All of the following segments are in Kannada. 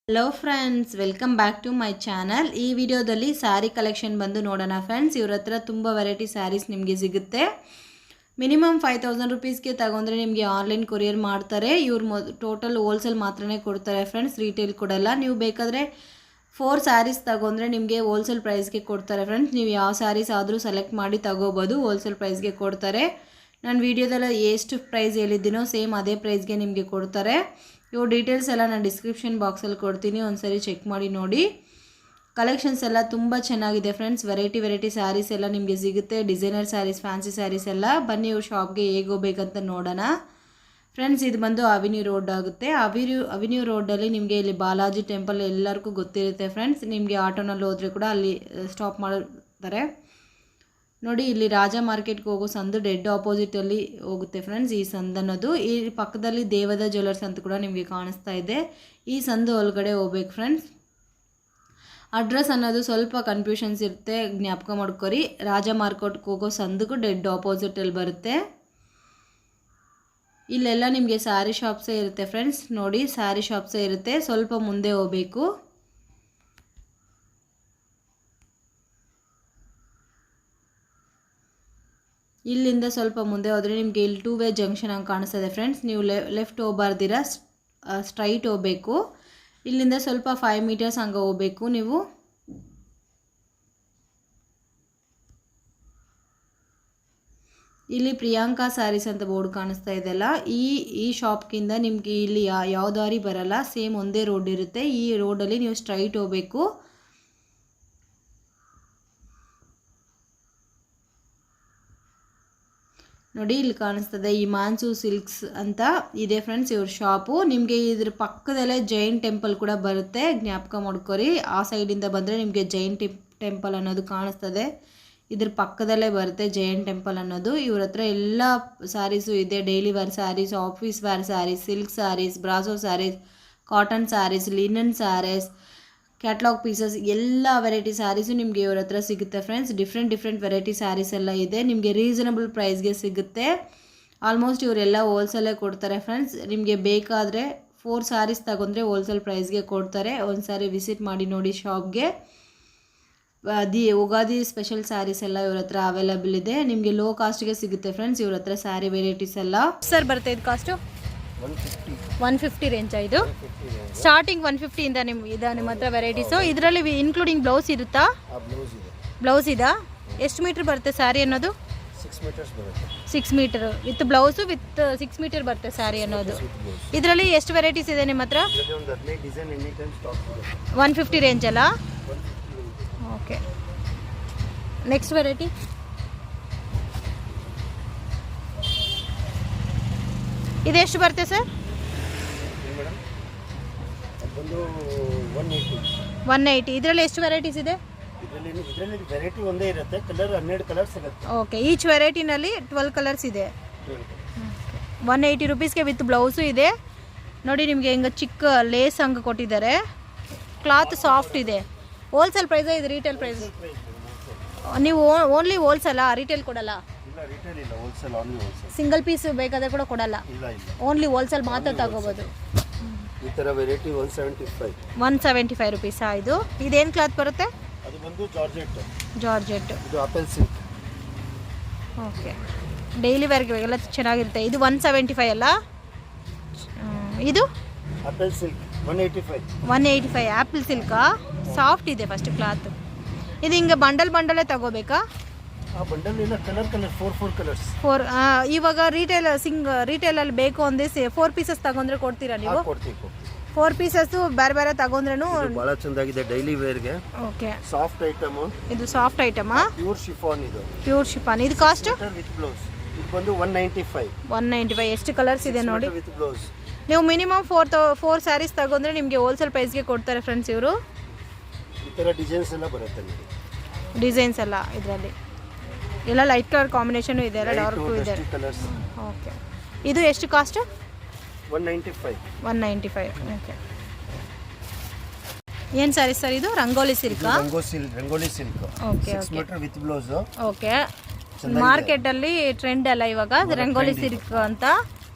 Hello friends, welcome back to my channel. ಈ ವಿಡಿಯೋದಲ್ಲಿ ಸ್ಯಾರಿ ಕಲೆಕ್ಷನ್ ಬಂದು ನೋಡೋಣ ಫ್ರೆಂಡ್ಸ್. ಇವ್ರ ಹತ್ರ ತುಂಬ ವೆರೈಟಿ ಸ್ಯಾರೀಸ್ ನಿಮಗೆ ಸಿಗುತ್ತೆ. ಮಿನಿಮಮ್ 5000 ರುಪೀಸ್ಗೆ ತಗೊಂಡ್ರೆ ನಿಮಗೆ ಆನ್ಲೈನ್ ಕೊರಿಯರ್ ಮಾಡ್ತಾರೆ. ಇವ್ರು ಟೋಟಲ್ ಹೋಲ್ಸೇಲ್ ಮಾತ್ರನೇ ಕೊಡ್ತಾರೆ ಫ್ರೆಂಡ್ಸ್, ರೀಟೇಲ್ ಕೊಡಲ್ಲ. ನೀವು ಬೇಕಾದರೆ 4 ಸ್ಯಾರೀಸ್ ತಗೊಂಡ್ರೆ ನಿಮಗೆ ಹೋಲ್ಸೇಲ್ ಪ್ರೈಸ್ಗೆ ಕೊಡ್ತಾರೆ ಫ್ರೆಂಡ್ಸ್. ನೀವು ಯಾವ ಸ್ಯಾರೀಸ್ ಆದರೂ ಸೆಲೆಕ್ಟ್ ಮಾಡಿ ತಗೋಬೋದು, ಹೋಲ್ಸೇಲ್ ಪ್ರೈಸ್ಗೆ ಕೊಡ್ತಾರೆ. ನಾನು ವಿಡಿಯೋದಲ್ಲ ಎಷ್ಟು ಪ್ರೈಸ್ ಹೇಳಿದ್ದೀನೋ ಸೇಮ್ ಅದೇ ಪ್ರೈಸ್ಗೆ ನಿಮಗೆ ಕೊಡ್ತಾರೆ. ಇವು ಡೀಟೇಲ್ಸ್ ಎಲ್ಲ ನಾನು ಡಿಸ್ಕ್ರಿಪ್ಷನ್ ಬಾಕ್ಸಲ್ಲಿ ಕೊಡ್ತೀನಿ, ಒಂದ್ಸರಿ ಚೆಕ್ ಮಾಡಿ ನೋಡಿ. ಕಲೆಕ್ಷನ್ಸ್ ಎಲ್ಲ ತುಂಬ ಚೆನ್ನಾಗಿದೆ ಫ್ರೆಂಡ್ಸ್. ವೆರೈಟಿ ಸ್ಯಾರೀಸ್ ಎಲ್ಲ ನಿಮಗೆ ಸಿಗುತ್ತೆ. ಡಿಸೈನರ್ ಸ್ಯಾರೀಸ್, ಫ್ಯಾನ್ಸಿ ಸ್ಯಾರೀಸ್ ಎಲ್ಲ. ಬನ್ನಿ ಇವ್ರ ಶಾಪ್ಗೆ ಹೇಗೆ ಹೋಗ್ಬೇಕಂತ ನೋಡೋಣ ಫ್ರೆಂಡ್ಸ್. ಇದು ಬಂದು ಅವಿನ್ಯೂ ರೋಡ್ ಆಗುತ್ತೆ. ಅವಿನ್ಯೂ ರೋಡಲ್ಲಿ ನಿಮಗೆ ಇಲ್ಲಿ ಬಾಲಾಜಿ ಟೆಂಪಲ್ ಎಲ್ಲರಿಗೂ ಗೊತ್ತಿರುತ್ತೆ ಫ್ರೆಂಡ್ಸ್. ನಿಮಗೆ ಆಟೋನಲ್ಲಿ ಹೋದರೆ ಕೂಡ ಅಲ್ಲಿ ಸ್ಟಾಪ್ ಮಾಡ್ತಾರೆ ನೋಡಿ. ಇಲ್ಲಿ ರಾಜ ಮಾರ್ಕೆಟ್ಗೆ ಹೋಗೋ ಸಂದು ಡೆಡ್ ಆಪೋಸಿಟಲ್ಲಿ ಹೋಗುತ್ತೆ ಫ್ರೆಂಡ್ಸ್ ಈ ಸಂದು ಅನ್ನೋದು. ಈ ಪಕ್ಕದಲ್ಲಿ ದೇವದ ಜ್ಯುವೆಲ್ಲರ್ಸ್ ಅಂತ ಕೂಡ ನಿಮಗೆ ಕಾಣಿಸ್ತಾ ಇದೆ. ಈ ಸಂದು ಒಳಗಡೆ ಹೋಗ್ಬೇಕು ಫ್ರೆಂಡ್ಸ್. ಅಡ್ರೆಸ್ ಅನ್ನೋದು ಸ್ವಲ್ಪ ಕನ್ಫ್ಯೂಷನ್ಸ್ ಇರುತ್ತೆ, ಜ್ಞಾಪಕ ಮಾಡ್ಕೊರಿ. ರಾಜ ಮಾರ್ಕೆಟ್ಗೆ ಹೋಗೋ ಸಂದುಗೂ ಡೆಡ್ ಆಪೋಸಿಟಲ್ಲಿ ಬರುತ್ತೆ. ಇಲ್ಲೆಲ್ಲ ನಿಮಗೆ ಸ್ಯಾರಿ ಶಾಪ್ಸೇ ಇರುತ್ತೆ ಫ್ರೆಂಡ್ಸ್. ನೋಡಿ, ಸ್ಯಾರಿ ಶಾಪ್ಸೇ ಇರುತ್ತೆ. ಸ್ವಲ್ಪ ಮುಂದೆ ಹೋಗಬೇಕು. ಇಲ್ಲಿಂದ ಸ್ವಲ್ಪ ಮುಂದೆ ಹೋದರೆ ನಿಮಗೆ ಇಲ್ಲಿ 2 ವೇ ಜಂಕ್ಷನ್ ಹಂಗೆ ಕಾಣಿಸ್ತದೆ ಫ್ರೆಂಡ್ಸ್. ನೀವು ಲೆಫ್ಟ್ ಹೋಗ್ಬಾರ್ದಿರ, ಸ್ಟ್ರೈಟ್ ಹೋಗಬೇಕು. ಇಲ್ಲಿಂದ ಸ್ವಲ್ಪ 5 ಮೀಟರ್ಸ್ ಹಂಗೆ ಹೋಗಬೇಕು ನೀವು. ಇಲ್ಲಿ ಪ್ರಿಯಾಂಕಾ ಸ್ಯಾರೀಸ್ ಅಂತ ಬೋರ್ಡ್ ಕಾಣಿಸ್ತಾ ಇದೆಯಲ್ಲ, ಈ ಶಾಪ್ಗಿಂದ ನಿಮಗೆ ಇಲ್ಲಿ ಯಾವ ದಾರಿ ಬರಲ್ಲ, ಸೇಮ್ ಒಂದೇ ರೋಡ್ ಇರುತ್ತೆ. ಈ ರೋಡಲ್ಲಿ ನೀವು ಸ್ಟ್ರೈಟ್ ಹೋಗಬೇಕು. ನೋಡಿ, ಇಲ್ಲಿ ಕಾಣಿಸ್ತದೆ ಇಮಾನ್ಸು ಸಿಲ್ಕ್ಸ್ ಅಂತ ಇದೆ ಫ್ರೆಂಡ್ಸ್ ಇವ್ರ ಶಾಪು. ನಿಮಗೆ ಇದ್ರ ಪಕ್ಕದಲ್ಲೇ ಜೈನ್ ಟೆಂಪಲ್ ಕೂಡ ಬರುತ್ತೆ, ಜ್ಞಾಪಕ ಮಾಡ್ಕೊರಿ. ಆ ಸೈಡಿಂದ ಬಂದರೆ ನಿಮಗೆ ಜೈನ್ ಟೆಂಪಲ್ ಅನ್ನೋದು ಕಾಣಿಸ್ತದೆ. ಇದ್ರ ಪಕ್ಕದಲ್ಲೇ ಬರುತ್ತೆ ಜೈನ್ ಟೆಂಪಲ್ ಅನ್ನೋದು. ಇವ್ರ ಹತ್ರ ಎಲ್ಲ ಸ್ಯಾರೀಸು ಇದೆ. Daily wear saris, office wear saris, silk saris, brasso saris, cotton saris, linen saris, catalogue pieces, ಎಲ್ಲ ವೆರೈಟಿ ಸ್ಯಾರೀಸು ನಿಮಗೆ ಇವ್ರ ಹತ್ರ ಸಿಗುತ್ತೆ ಫ್ರೆಂಡ್ಸ್. ಡಿಫ್ರೆಂಟ್ ವೆರೈಟಿ ಸ್ಯಾರೀಸ್ ಎಲ್ಲ ಇದೆ. ನಿಮಗೆ ರೀಸನಬಲ್ ಪ್ರೈಸ್ಗೆ ಸಿಗುತ್ತೆ. ಆಲ್ಮೋಸ್ಟ್ ಇವರೆಲ್ಲ ಹೋಲ್ಸೇಲೇ ಕೊಡ್ತಾರೆ ಫ್ರೆಂಡ್ಸ್. ನಿಮಗೆ ಬೇಕಾದರೆ 4 ಸ್ಯಾರೀಸ್ ತಗೊಂಡ್ರೆ ಹೋಲ್ಸೇಲ್ ಪ್ರೈಸ್ಗೆ ಕೊಡ್ತಾರೆ. ಒಂದು ಸಾರಿ ವಿಸಿಟ್ ಮಾಡಿ ನೋಡಿ ಶಾಪ್ಗೆ. ಉಗಾದಿ ಸ್ಪೆಷಲ್ ಸ್ಯಾರೀಸ್ ಎಲ್ಲ ಇವ್ರ ಹತ್ರ ಅವೈಲಬಲ್ ಇದೆ. ನಿಮಗೆ ಲೋ ಕಾಸ್ಟ್ಗೆ ಸಿಗುತ್ತೆ ಫ್ರೆಂಡ್ಸ್ ಇವ್ರ ಹತ್ರ ಸ್ಯಾರಿ ವೆರೈಟೀಸ್ ಎಲ್ಲ. ಸರ್ ಬರುತ್ತೆ ಇದು ಕಾಸ್ಟು 150 ರೇಂಜ್. ಇದು ಸ್ಟಾರ್ಟಿಂಗ್ 150 ಇಂದ ನಿಮ್ಮ ಹತ್ರ ವೆರೈಟೀಸು. ಇದರಲ್ಲಿ ಇನ್ಕ್ಲೂಡಿಂಗ್ ಬ್ಲೌಸ್ ಇರುತ್ತಾ? ಬ್ಲೌಸ್ ಇದಾ? ಎಷ್ಟು ಮೀಟ್ರ್ ಬರುತ್ತೆ ಸ್ಯಾರಿ ಅನ್ನೋದು? 6 meter with blouse with 6 meter ಬರುತ್ತೆ ಸ್ಯಾರಿ ಅನ್ನೋದು. ಇದರಲ್ಲಿ ಎಷ್ಟು ವೆರೈಟೀಸ್ ಇದೆ ನಿಮ್ಮ ಹತ್ರ? 150 ರೇಂಜ್ ಅಲ್ಲ? ಓಕೆ, ನೆಕ್ಸ್ಟ್ ವೆರೈಟಿ ಇದೆಷ್ಟು ಬರುತ್ತೆ ಸರ್? 180. ಇದರಲ್ಲಿ ಎಷ್ಟು ವೆರೈಟೀಸ್ ಇದೆ? ವೆರೈಟಿ ಒಂದೇ ಇರುತ್ತೆ, ಕಲರ್ 12 ಕಲರ್ಸ್ ಸಿಗುತ್ತೆ. ಓಕೆ, ಈಚ್ ವೆರೈಟಿನಲ್ಲಿ 12 ಕಲರ್ಸ್ ಇದೆ. 180 ರುಪೀಸ್ಗೆ ವಿತ್ ಬ್ಲೌಸು ಇದೆ. ನೋಡಿ, ನಿಮಗೆ ಹಿಂಗೆ ಚಿಕ್ಕ ಲೇಸ್ ಹಂಗೆ ಕೊಟ್ಟಿದ್ದಾರೆ. ಕ್ಲಾತ್ ಸಾಫ್ಟ್ ಇದೆ. ಹೋಲ್ಸೇಲ್ ಪ್ರೈಸ್ ಇದು ರೀಟೇಲ್ ಪ್ರೈಸ್? ನೀವು ಓನ್ಲಿ ಹೋಲ್ಸೇಲಾ, ರೀಟೇಲ್ ಕೊಡಲ್ಲ? ಸಿಂಗಲ್ ಪೀಸ್ ಬೇಕಾದ್ರೆ ಕೂಡ ಕೊಡಲ್ಲ, ಓನ್ಲಿ ಹೋಲ್ಸೇಲ್ ಮಾತ್ರ ತಗೋಬೋದು. ಈ ಥರ ವೆರೈಟಿ 175 ರುಪೀಸಾ? ಇದೇನು ಕ್ಲಾತ್ ಬರುತ್ತೆ? ಅದು ಬಂದು ಜಾರ್ಜೆಟ್. ಇದು ಆಪಲ್ ಸಿಲ್ಕ್. ಓಕೆ, ಡೈಲಿ ವೇರ್ಗೆ ಎಲ್ಲ ಚೆನ್ನಾಗಿರುತ್ತೆ. ಇದು 175 ಅಲ್ಲ? ಇದು ಆಪಲ್ ಸಿಲ್ಕ್ 185. ಆ್ಯಪಲ್ ಸಿಲ್ಕಾ? ಸಾಫ್ಟ್ ಇದೆ ಫಸ್ಟ್ ಕ್ಲಾತ್. ಇದು ಹಿಂಗೆ ಬಂಡಲೇ ತಗೋಬೇಕಾ? ಬಂಡಲ್ ಇಲ್ಲ, ಕಲರ್ 4 ಕಲರ್ಸ್. 4 ಇವಾಗ ರಿಟೇಲಲ್ಲಿ ಬೇಕು ಅಂದರೆ 4 ಪೀಸಸ್ ತಗೊಂಡ್ರೆ ಕೊಡ್ತೀರಾ ನೀವು? ಕೊಡ್ತೀವಿ. 4 ಪೀಸಸ್ಸು ಬೇರೆ ತಗೊಂಡ್ರೂ ಭಾಳ ಚೆನ್ನಾಗಿದೆ ಡೈಲಿ ವೇರ್ಗೆ. Okay, soft item. ಇದು ಸಾಫ್ಟ್ ಐಟಮಾ? Pure chiffon. Pure chiffon. ಇದು ಕಾಸ್ಟ್? ವಿತ್ ಬ್ಲೌಸ್ ಇದು ಬಂದು 195. ಎಷ್ಟು ಕಲರ್ಸ್ ಇದೆ ನೋಡಿ. With blouse. ನೀವು ಮಿನಿಮಮ್ 4 ಸ್ಯಾರೀಸ್ ತಗೊಂಡ್ರೆ ನಿಮಗೆ ಹೋಲ್ಸೇಲ್ ಪ್ರೈಸ್ಗೆ ಕೊಡ್ತಾರೆ ಫ್ರೆಂಡ್ಸ್ ಇವರು. ಈ ಥರ ಡಿಸೈನ್ಸ್ ಎಲ್ಲ ಬರುತ್ತೆ ನಿಮಗೆ. ಡಿಸೈನ್ಸ್ ಎಲ್ಲ ಇದರಲ್ಲಿ ಎಲ್ಲ ಲೈಟ್ ಕಲರ್ ಕಾಂಬಿನೇಷನು ಇದೆ, ಎಲ್ಲ ಡಾರ್ಕು ಇದೆ. ಓಕೆ, ಇದು ಎಷ್ಟು ಕಾಸ್ಟ್? 195. ಓಕೆ, ಏನು ಸ್ಯಾರಿ ಸರ್ ಇದು? Rangoli silk. Rangoli silk. Okay, 6 meter with blouse. Okay, ಮಾರ್ಕೆಟಲ್ಲಿ ಟ್ರೆಂಡ್ ಅಲ್ಲ ಇವಾಗ ರಂಗೋಲಿ ಸಿಲ್ಕ್ ಅಂತ.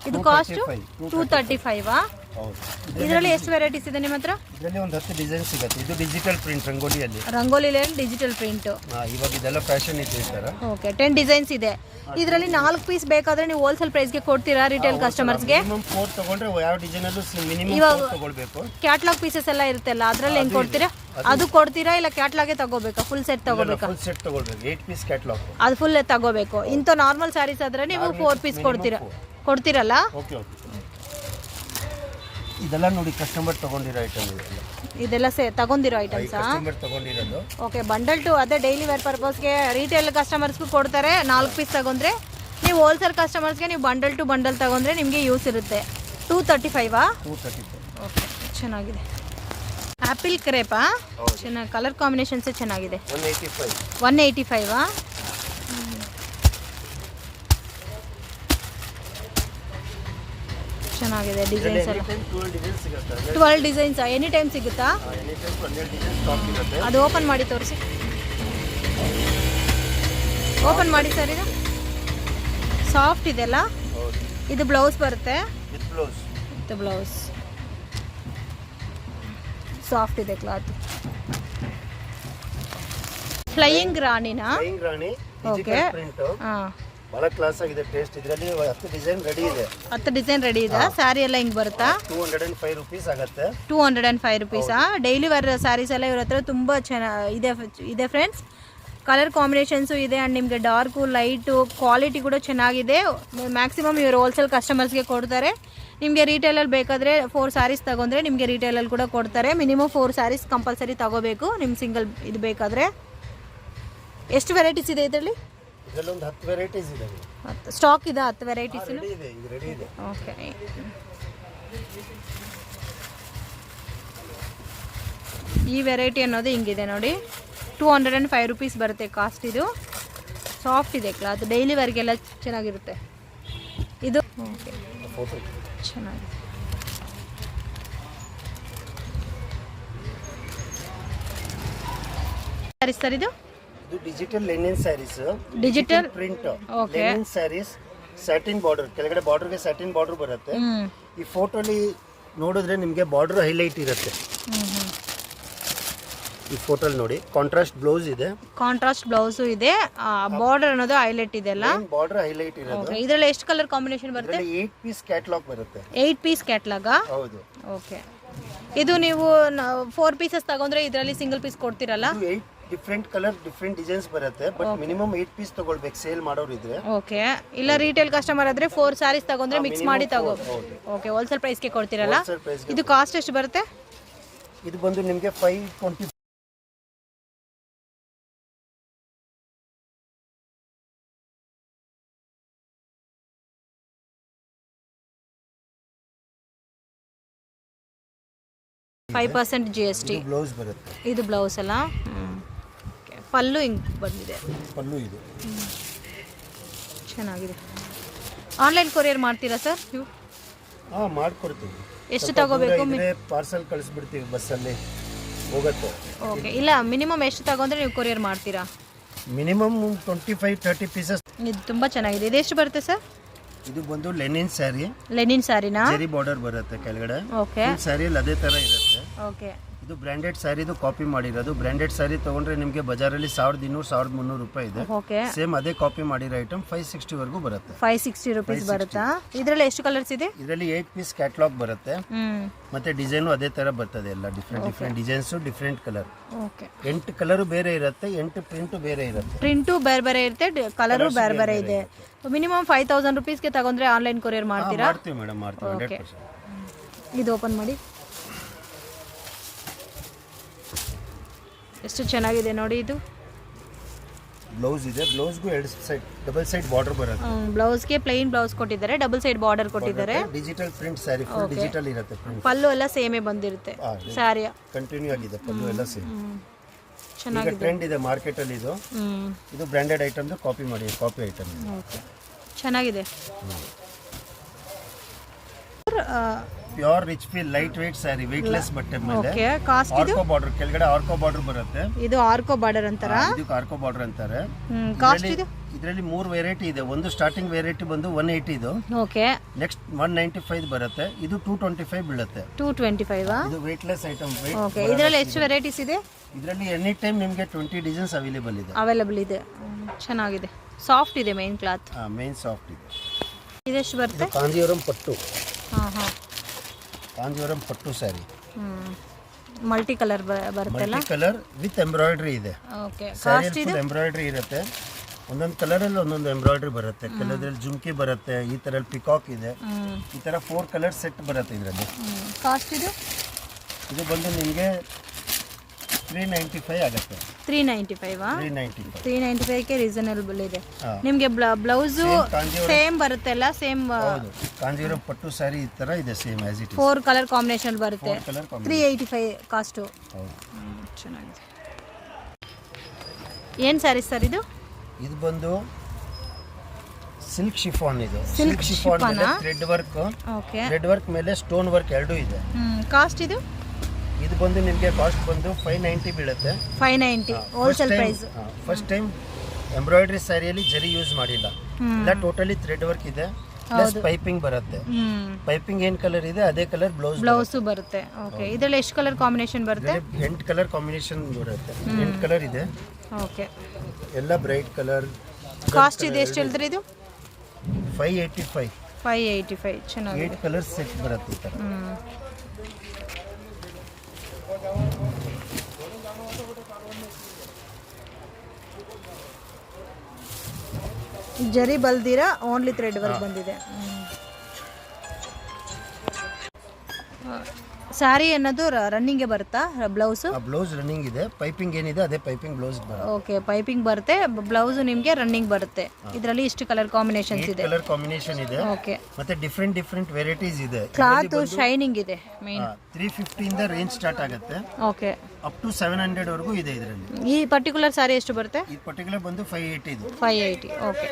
ಇದು ಕಾಸ್ಟ್ 235. ಹೌದು. ಇದರಲ್ಲಿ ಎಷ್ಟು ವೆರೈಟೀಸ್ ಇದೆ ನಿಮ್ಮ ಹತ್ರ? ಇದರಲ್ಲಿ ಒಂದು 10 ಡಿಸೈನ್ ಸಿಗುತ್ತೆ. ಇದು ಡಿಜಿಟಲ್ ಪ್ರಿಂಟ್ ರಂಗೋಲಿಯಲ್ಲಿ. ರಂಗೋಲಿಯಲ್ಲಿ ಡಿಜಿಟಲ್ ಪ್ರಿಂಟ್. ಇವಾಗ ಇದೆಲ್ಲ ಫ್ಯಾಷನ್ ಇದೆ ಈ ಥರ. ಓಕೆ, 10 ಡಿಸೈನ್ಸ್ ಇದೆ. ಇದರಲ್ಲಿ 4 ಪೀಸ್ ಬೇಕಾದ್ರೆ ನೀವು ಹೋಲ್ಸೇಲ್ ಪ್ರೈಸ್ಗೆ ಕೊಡ್ತೀರಾ ರಿಟೇಲ್ ಕಸ್ಟಮರ್ಸ್ಗೆ? ಮಿನಿಮಮ್ 4 ತಗೊಂಡ್ರೆ ಯಾವ ಡಿಸೈನ್ ಅಲ್ಲೂ ಮಿನಿಮಮ್ 4 ತಗೊಳ್ಬೇಕು. ಕ್ಯಾಟ್ಲಾಗ್ ಪೀಸಸ್ ಎಲ್ಲ ಇರುತ್ತಲ್ಲ, ಅದರಲ್ಲಿ ಹೆಂಗ್ ಕೊಡ್ತೀರಾ? ಅದು ಕೊಡ್ತೀರಾ ಇಲ್ಲ ಕ್ಯಾಟ್ಲಾಗೆ ತಗೋಬೇಕಾ? ಫುಲ್ ಸೆಟ್ ತಗೋಬೇಕಾ? ಫುಲ್ ಸೆಟ್ ತಗೊಳ್ಬೇಕು. 8 ಪೀಸ್ ಕ್ಯಾಟ್ಲಾಗ್ ಅದು ಫುಲ್ ತಗೋಬೇಕು. ಇಂಥ ನಾರ್ಮಲ್ ಸ್ಯಾರೀಸ್ ಆದ್ರೆ ನೀವು 4 ಪೀಸ್ ಕೊಡ್ತೀರಲ್ಲ? Okay okay. ಇದೆಲ್ಲ ನೋಡಿ ಕಸ್ಟಮರ್ ತಗೊಂಡಿರೋ ಐಟಮ್ ಇದೆಲ್ಲ ತಗೊಂಡಿರೋ ಐಟಮ್ಸ್ ಕಸ್ಟಮರ್ ತಗೊಂಡಿರೋದು. ಓಕೆ, ಬಂಡಲ್ ಟು ಅದೇ ಡೈಲಿ ವೇರ್ ಪರ್ಪಸ್ಗೆ ರಿಟೇಲ್ ಕಸ್ಟಮರ್ಸ್ಗೂ ಕೊಡ್ತಾರೆ. 4 ಪೀಸ್ ತಗೊಂಡ್ರೆ ನೀವು ಹೋಲ್ಸೇಲ್ ಕಸ್ಟಮರ್ಸ್ಗೆ ನೀವು ಬಂಡಲ್ ಟು ಬಂಡಲ್ ತಗೊಂಡ್ರೆ ನಿಮಗೆ ಯೂಸ್ ಇರುತ್ತೆ. 235 ಓಕೆ, ಚೆನ್ನಾಗಿದೆ. ಆ್ಯಪಿಲ್ ಕ್ರೇಪಾ? ಚೆನ್ನಾಗಿ, ಕಲರ್ ಕಾಂಬಿನೇಷನ್ಸೇ ಚೆನ್ನಾಗಿದೆ. 185 ಚೆನ್ನಾಗಿದೆ. ಡಿಸೈನ್ಸ್ ಎಲ್ಲ 12 ಡಿಸೈನ್ಸ್ ಎನಿ ಟೈಮ್ ಸಿಗುತ್ತಾ? ಅದು ಓಪನ್ ಮಾಡಿ ತೋರಿಸಿ. ಓಪನ್ ಮಾಡಿ ಸರ್. ಇದು ಸಾಫ್ಟ್ ಇದೆಲ್ಲ. ಇದು ಬ್ಲೌಸ್ ಬರುತ್ತೆ. ಇದು ಬ್ಲೌಸ್ ಸಾಫ್ಟ್ ಇದೆ ಕ್ಲಾತ್. ಫ್ಲೈಯಿಂಗ್ ರಾಣಿನಾ? ಓಕೆ, ಹಾಂ, ಬಹಳ ಕ್ಲಾಸ್ ಆಗಿದೆ. ಟೇಸ್ಟ್ ಇದರಲ್ಲಿ 10 ಡಿಸೈನ್ ರೆಡಿ ಇದೆ. 10 ಡಿಸೈನ್ ರೆಡಿ ಇದೆ. ಸ್ಯಾರಿ ಎಲ್ಲ ಹಿಂಗೆ ಬರುತ್ತಾ? 205 ರೂಪೀಸ್ ಆಗುತ್ತೆ. 205 ರೂಪೀಸಾ? ಡೈಲಿ ವೇರ್ ಸ್ಯಾರೀಸ್ ಎಲ್ಲ ಇವ್ರ ಹತ್ರ ತುಂಬ ಇದೆ ಫ್ರೆಂಡ್ಸ್. ಕಲರ್ ಕಾಂಬಿನೇಷನ್ಸು ಇದೆ ಆ್ಯಂಡ್ ನಿಮಗೆ ಡಾರ್ಕು ಲೈಟು ಕ್ವಾಲಿಟಿ ಕೂಡ ಚೆನ್ನಾಗಿದೆ. ಮ್ಯಾಕ್ಸಿಮಮ್ ಇವರು ಹೋಲ್ಸೇಲ್ ಕಸ್ಟಮರ್ಸ್ಗೆ ಕೊಡ್ತಾರೆ. ನಿಮಗೆ ರಿಟೇಲಲ್ಲಿ ಬೇಕಾದರೆ 4 ಸ್ಯಾರೀಸ್ ತಗೊಂಡ್ರೆ ನಿಮಗೆ ರಿಟೇಲಲ್ಲಿ ಕೂಡ ಕೊಡ್ತಾರೆ. ಮಿನಿಮಮ್ 4 ಸ್ಯಾರೀಸ್ ಕಂಪಲ್ಸರಿ ತಗೋಬೇಕು ನಿಮ್ಮ ಸಿಂಗಲ್ ಇದು ಬೇಕಾದರೆ. ಎಷ್ಟು ವೆರೈಟೀಸ್ ಇದೆ ಇದರಲ್ಲಿ? ಇದರಲ್ಲಿ ಒಂದು 10 ವೆರೈಟೀಸ್ ಇದೆ. ಸ್ಟಾಕ್ ಇದೆ 10 ವೆರೈಟೀಸ್? ರೆಡಿ ಇದೆ. ಓಕೆ, ಈ ವೆರೈಟಿ ಅನ್ನೋದು ಹಿಂಗಿದೆ ನೋಡಿ. 205 ರೂಪೀಸ್ ಬರುತ್ತೆ ಕಾಸ್ಟ್. ಇದು ಸಾಫ್ಟ್ ಇದೆ ಕ್ಲಾತ್, ಡೈಲಿ ವೇರ್ಗೆಲ್ಲ ಚೆನ್ನಾಗಿರುತ್ತೆ ಇದು. ಓಕೆ, ಚೆನ್ನಾಗಿದೆ. ಸ್ಯಾರೀಸ್ ಸರ್ ಇದು? ಇದು digital linen saris. Digital print okay. Linen saris, satin border, ಕೆಳಗಡೆ ಬಾರ್ಡರ್ಗೆ ಸ್ಯಾಟಿನ್ ಬಾರ್ಡರ್ ಬರುತ್ತೆ. ಈ ಫೋಟೋಲಿ ನೋಡಿದ್ರೆ ನಿಮಗೆ ಬಾರ್ಡರ್ ಹೈಲೈಟ್ ಇರುತ್ತೆ. ಈ ಫೋಟೋಲಿ ನೋಡಿ ಕಾಂಟ್ರಾಸ್ಟ್ ಬ್ಲೌಸ್ ಇದೆ. ಕಾಂಟ್ರಾಸ್ಟ್ ಬ್ಲೌಸ್ ಇದೆ. ಬಾರ್ಡರ್ ಅನ್ನೋದು ಹೈಲೈಟ್ ಇದೆ ಅಲ್ಲ? ಬಾರ್ಡರ್ ಹೈಲೈಟ್ ಇರುತ್ತೆ. ಓಕೆ, ಇದರಲ್ಲಿ ಎಷ್ಟು ಕಲರ್ ಕಾಂಬಿನೇಷನ್ ಬರುತ್ತೆ? 8 ಪೀಸ್ ಕ್ಯಾಟಲಾಗ್ ಬರುತ್ತೆ. 8 ಪೀಸ್ ಕ್ಯಾಟಲಾಗ್? ಹೌದು. ಓಕೆ, ಇದು ನೀವು 4 ಪೀಸಸ್ ತಗೊಂಡ್ರೆ ಇದರಲ್ಲಿ ಸಿಂಗಲ್ ಪೀಸ್ ಕೊಡ್ತೀರಲ್ಲ? 8 ಡಿಫ್ರೆಂಟ್ ಕಲರ್ ಡಿಫ್ರೆಂಟ್ ಡಿಸೈನ್ಸ್ ಬರುತ್ತೆ. ಬಟ್ ಮಿನಿಮಮ್ 8 ಪೀಸ್ ತಗೊಳ್ಬೇಕು ಸೇಲ್ ಮಾಡೋರು ಇದ್ರೆ. ಓಕೆ, ಇಲ್ಲ ರಿಟೇಲ್ ಕಸ್ಟಮರ್ ಆದ್ರೆ 4 ಸ್ಯಾರೀಸ್ ತಗೊಂಡ್ರೆ ಮಿಕ್ಸ್ ಮಾಡಿ ತಗೋಬಹುದು. ಓಕೆ, ಹೋಲ್ಸೇಲ್ ಪ್ರೈಸ್ಗೆ ಕೊಡ್ತೀರಲ್ಲ? ಇದು ಕಾಸ್ಟ್ ಎಷ್ಟು ಬರುತ್ತೆ? ಇದು ಬಂದು ನಿಮಗೆ 520. $5% GST. ಬ್ಲೌಸ್ ಬರುತ್ತೆ. ಇದು ಬ್ಲೌಸ್ ಅಲ್ಲ? ಪಲ್ಲು ಹಿಂಗ್ ಬಂದಿದೆ. ಪಲ್ಲು ಇದು ಚೆನ್ನಾಗಿದೆ. ಆನ್ಲೈನ್ ಕೊರಿಯರ್ ಮಾಡ್ತೀರಾ ಸರ್ ನೀವು? ಮಾಡ್ಕೊಡ್ತೀವಿ. ಎಷ್ಟು ತಗೋಬೇಕು? ಪಾರ್ಸಲ್ ಕಳಿಸ್ಬಿಡ್ತೀವಿ, ಬಸ್ಸಲ್ಲಿ ಹೋಗುತ್ತೆ. ಓಕೆ, ಇಲ್ಲ ಮಿನಿಮಮ್ ಎಷ್ಟು ತಗೊಂಡ್ರೆ ನೀವು ಕೊರಿಯರ್ ಮಾಡ್ತೀರಾ? Minimum 25-30 pieces. ಇದು ತುಂಬಾ ಚೆನ್ನಾಗಿದೆ. ಇದು ಎಷ್ಟು ಬರುತ್ತೆ ಸರ್? ಇದು ಬಂದು ಲೆನಿನ್ ಸ್ಯಾರಿ. ಲೆನಿನ್ ಸ್ಯಾರಿನಾ? ಜರಿ ಬಾರ್ಡರ್ ಬರುತ್ತೆ ಕೆಳಗಡೆ. ಓಕೆ, ಸ್ಯಾರಿಯಲ್ಲಿ ಅದೇ ತರ ಇರುತ್ತೆ. ಓಕೆ, ಇದು ಬ್ರಾಂಡೆಡ್ ಸ್ಯಾರಿದು ಕಾಪಿ ಮಾಡಿರೋದು. ಬ್ರಾಂಡೆಡ್ ಸ್ಯಾರಿ ತಗೊಂಡ್ರೆ ನಿಮಗೆ ಬಜಾರಲ್ಲಿ 1200-1300 ರೂಪಾಯಿ ಇದೆ. ಓಕೆ, ಸೇಮ್ ಅದೇ ಕಾಪಿ ಮಾಡಿರೋ ಐಟಮ್ 560 ವರೆಗೂ ಬರುತ್ತೆ. 560 ರೂಪೀಸ್ ಬರುತ್ತಾ? ಇದರಲ್ಲಿ ಎಷ್ಟು ಕಲರ್ಸ್ ಇದೆ? ಇದರಲ್ಲಿ 8 ಪೀಸ್ ಕ್ಯಾಟಲಾಗ್ ಬರುತ್ತೆ. ಮತ್ತೆ ಡಿಸೈನು ಅದೇ ತರ ಬರ್ತದೆ. ಎಲ್ಲ different designs, different colour. Okay, 8 colour ಬೇರೆ ಇರುತ್ತೆ, 8 ಪ್ರಿಂಟ್ ಬೇರೆ ಇರುತ್ತೆ. ಪ್ರಿಂಟು ಬೇರೆ ಬೇರೆ ಇರುತ್ತೆ, ಕಲರು ಬೇರೆ ಬೇರೆ ಇದೆ. ಮಿನಿಮಮ್ 5000 ರೂಪೀಸ್ಗೆ ತಗೊಂಡ್ರೆ ಆನ್ಲೈನ್ ಕೊರಿಯರ್ ಮಾಡ್ತೀರಾ? ಮಾಡ್ತೀವಿ ಮೇಡಮ್, ಮಾಡ್ತೀವಿ 100%. ಇದು ಓಪನ್ ಮಾಡಿ. ಎಷ್ಟು ಚೆನ್ನಾಗಿದೆ ನೋಡಿ. ಇದು ಬ್ಲೌಸ್ ಇದೆ. ಬ್ಲೌಸ್ಗೂ 2 ಸೈಡ್ ಡಬಲ್ ಸೈಡ್ ಬಾರ್ಡರ್ ಬರುತ್ತೆ. ಬ್ಲೌಸ್ಗೆ ಪ್ಲೈನ್ ಬ್ಲೌಸ್ ಕೊಟ್ಟಿದ್ದಾರೆ, ಡಬಲ್ ಸೈಡ್ ಬಾರ್ಡರ್ ಕೊಟ್ಟಿದ್ದಾರೆ. Digital print sari, full digital ಇರುತ್ತೆ. ಪಲ್ಲು ಎಲ್ಲ ಸೇಮೇ ಬಂದಿರುತ್ತೆ. ಸ್ಯಾರಿ ಕಂಟಿನ್ಯೂ ಆಗಿದೆ, ಪಲ್ಲು ಎಲ್ಲ ಸೇಮ್. ಚೆನ್ನಾಗಿದೆ. ಟ್ರೆಂಡ್ ಇದೆ ಮಾರ್ಕೆಟ್ ಅಲ್ಲಿ ಇದು. ಇದು branded item copy item. Okay, ಚೆನ್ನಾಗಿದೆ. Pure rich feel light weight sari weightless ಬಟ್ಟೆ ಮೇಲೆ ಓಕೆ ಕಾಸ್ಟ್ ಇದು ಆರ್ಕೋ ಬಾರ್ಡರ್ ಕೆಳಗಡೆ ಆರ್ಕೋ ಬಾರ್ಡರ್ ಬರುತ್ತೆ. ಇದು ಆರ್ಕೋ ಬಾರ್ಡರ್ ಅಂತಾರ. ಇದಕ್ಕೆ ಆರ್ಕೋ ಬಾರ್ಡರ್ ಅಂತಾರೆ. ಕಾಸ್ಟ್ ಇದು ಇದರಲ್ಲಿ 3 ವೆರೈಟಿ ಇದೆ. ಒಂದು ಸ್ಟಾರ್ಟಿಂಗ್ ವೆರೈಟಿ ಬಂದು 180 ಇದು. ಓಕೆ ನೆಕ್ಸ್ಟ್ 195 ಬರುತ್ತೆ. ಇದು 225 ಬೀಳುತ್ತೆ. 225 ಇದು ವೇಟ್ಲೆಸ್ ಐಟಮ್. ಓಕೆ ಇದರಲ್ಲಿ ಎಷ್ಟು ವೆರೈಟೀಸ್ ಇದೆ? ಇದರಲ್ಲಿ ಎನಿ ಟೈಮ್ ನಿಮಗೆ 20 ಡಿಸೈನ್ಸ್ ಅವೈಲೇಬಲ್ ಇದೆ. ಚೆನ್ನಾಗಿದೆ, ಸಾಫ್ಟ್ ಇದೆ ಮೇನ್ ಕ್ಲಾತ್. ಮೇನ್ ಸಾಫ್ಟ್ ಇದೆ. ಇದೆಷ್ಟು ಬರುತ್ತೆ? ಕಾಂಜೀವರಂ ಪಟ್ಟು. ಹಾಂ ಕಾಂಜೀವರಂ ಪಟ್ಟು ಸ್ಯಾರಿ. ಮಲ್ಟಿ ಕಲರ್ ಬರುತ್ತಲ್ಲ. ಮಲ್ಟಿ ಕಲರ್ ವಿತ್ ಎಂಬ್ರಾಯ್ಡ್ರಿ ಇದೆ. ಓಕೆ ಕಾಸ್ಟ್ ಇದು ಎಂಬ್ರಾಯ್ಡ್ರಿ ಇರುತ್ತೆ. ಒಂದೊಂದು ಕಲರಲ್ಲಿ ಒಂದೊಂದು ಎಂಬ್ರಾಯ್ಡ್ರಿ ಬರುತ್ತೆ. ಕೆಲವರಲ್ಲಿ ಜುಮ್ಕಿ ಬರುತ್ತೆ, ಈ ತರ ಪಿಕಾಕ್ ಇದೆ, ಈ ತರ 4 ಕಲರ್ ಸೆಟ್ ಬರುತ್ತೆ ಇದರಲ್ಲಿ. ಕಾಸ್ಟ್ ಇದು ಬಂದು ನಿಮಗೆ 395 ಆಗುತ್ತೆ. 395 ಗೆ ರೀಸನಬಲ್ ಇದೆ. ನಿಮಗೆ ಬ್ಲೌಸ್ ಸೇಮ್ ಬರುತ್ತೆ ಅಲ್ಲ? ಸೇಮ್ ಕಾಂಜೀವರಂ ಪಟ್ಟು ಸ್ಯಾರಿ ಈ ತರ ಇದೆ, same as it is. 4 colour combination ಬರುತ್ತೆ. 385 ಕಾಸ್ಟ್. ಚೆನ್ನಾಗಿದೆ. ಏನು ಸ್ಯಾರೀಸ್ ಸರ್ ಇದು? ಇದು ಬಂದು ಸಿಲ್ಕ್ ಶಿಫಾನ್. ಇದು ಸಿಲ್ಕ್ ಶಿಫಾನ್ ಮೇಲೆ thread work. Okay thread work ಮೇಲೆ ಸ್ಟೋನ್ ವರ್ಕ್ ಎರಡೂ ಇದೆ. ಕಾಸ್ಟ್ ಇದು ಬಂದು ನಿಮಗೆ ಕಾಸ್ಟ್ ಬಂದು 590 ಬೀಳುತ್ತೆ. 590 wholesale price. First time embroidery ಸ್ಯಾರಿಯಲ್ಲಿ ಜರಿ ಯೂಸ್ ಮಾಡಿಲ್ಲ. ಎಲ್ಲ ಟೋಟಲಿ ಥ್ರೆಡ್ ವರ್ಕ್ ಇದೆ, ಪ್ಲಸ್ ಪೈಪಿಂಗ್ ಬರುತ್ತೆ. ಪೈಪಿಂಗ್ ಏನ್ ಕಲರ್ ಇದೆ ಅದೇ ಕಲರ್ ಬ್ಲೌಸ್ ಬರುತ್ತೆ. ಓಕೆ ಇದರಲ್ಲಿ ಎಷ್ಟು ಕಲರ್ ಕಾಂಬಿನೇಷನ್ ಬರುತ್ತೆ? 8 ಕಲರ್ ಕಾಂಬಿನೇಷನ್ ಬರುತ್ತೆ. 8 ಕಲರ್ ಇದೆ. ಓಕೆ ಎಲ್ಲ ಬ್ರೈಟ್ ಕಲರ್. ಕಾಸ್ಟ್ ಇದೆ ಎಷ್ಟು ಹೇಳ್ತೀರಿ ಇದು? 585. ಚೆನ್ನಾಗಿದೆ. 8 ಕಲರ್ ಸೆಟ್ ಬರುತ್ತೆ ಈ ತರ. ಜರಿ ಬಲ್ದಿರಾ ಓನ್ಲಿ ಥ್ರೆಡ್ ವರ್ಕ್ ಬಂದಿದೆ. ಸ್ಯಾರಿ ಅನ್ನೋದು ರನ್ನಿಂಗ್ಗೆ ಬರುತ್ತಾ? ಬ್ಲೌಸ್ ರನ್ನಿಂಗ್ ಇದೆ. ಪೈಪಿಂಗ್ ಏನಿದೆ ಅದೇ ಪೈಪಿಂಗ್ ಬ್ಲೌಸ್ ಬರುತ್ತೆ. ಓಕೆ ಪೈಪಿಂಗ್ ಬರುತ್ತೆ, ಬ್ಲೌಸ್ ನಿಮಗೆ ರನ್ನಿಂಗ್ ಬರುತ್ತೆ. ಇದರಲ್ಲಿ ಇಷ್ಟು ಕಲರ್ ಕಾಂಬಿನೇಷನ್ಸ್ ಇದೆ. ಕಲರ್ ಕಾಂಬಿನೇಷನ್ ಇದೆ. ಓಕೆ ಮತ್ತೆ ಡಿಫರೆಂಟ್ ವೆರೈಟೀಸ್ ಇದೆ. ಕ್ಲಾತ್ ಶೈನಿಂಗ್ ಇದೆ. ಮೇನ್ 350 ಇಂದ ರೇಂಜ್ ಸ್ಟಾರ್ಟ್ ಆಗುತ್ತೆ. ಓಕೆ ಅಪ್ ಟು 700 ವರೆಗೂ ಇದೆ ಇದರಲ್ಲಿ. ಈ ಪರ್ಟಿಕ್ಯುಲರ್ ಸ್ಯಾರಿ ಎಷ್ಟು ಬರುತ್ತೆ? ಈ ಪರ್ಟಿಕ್ಯುಲರ್ ಬಂದು 580 ಇದು. 580. ಓಕೆ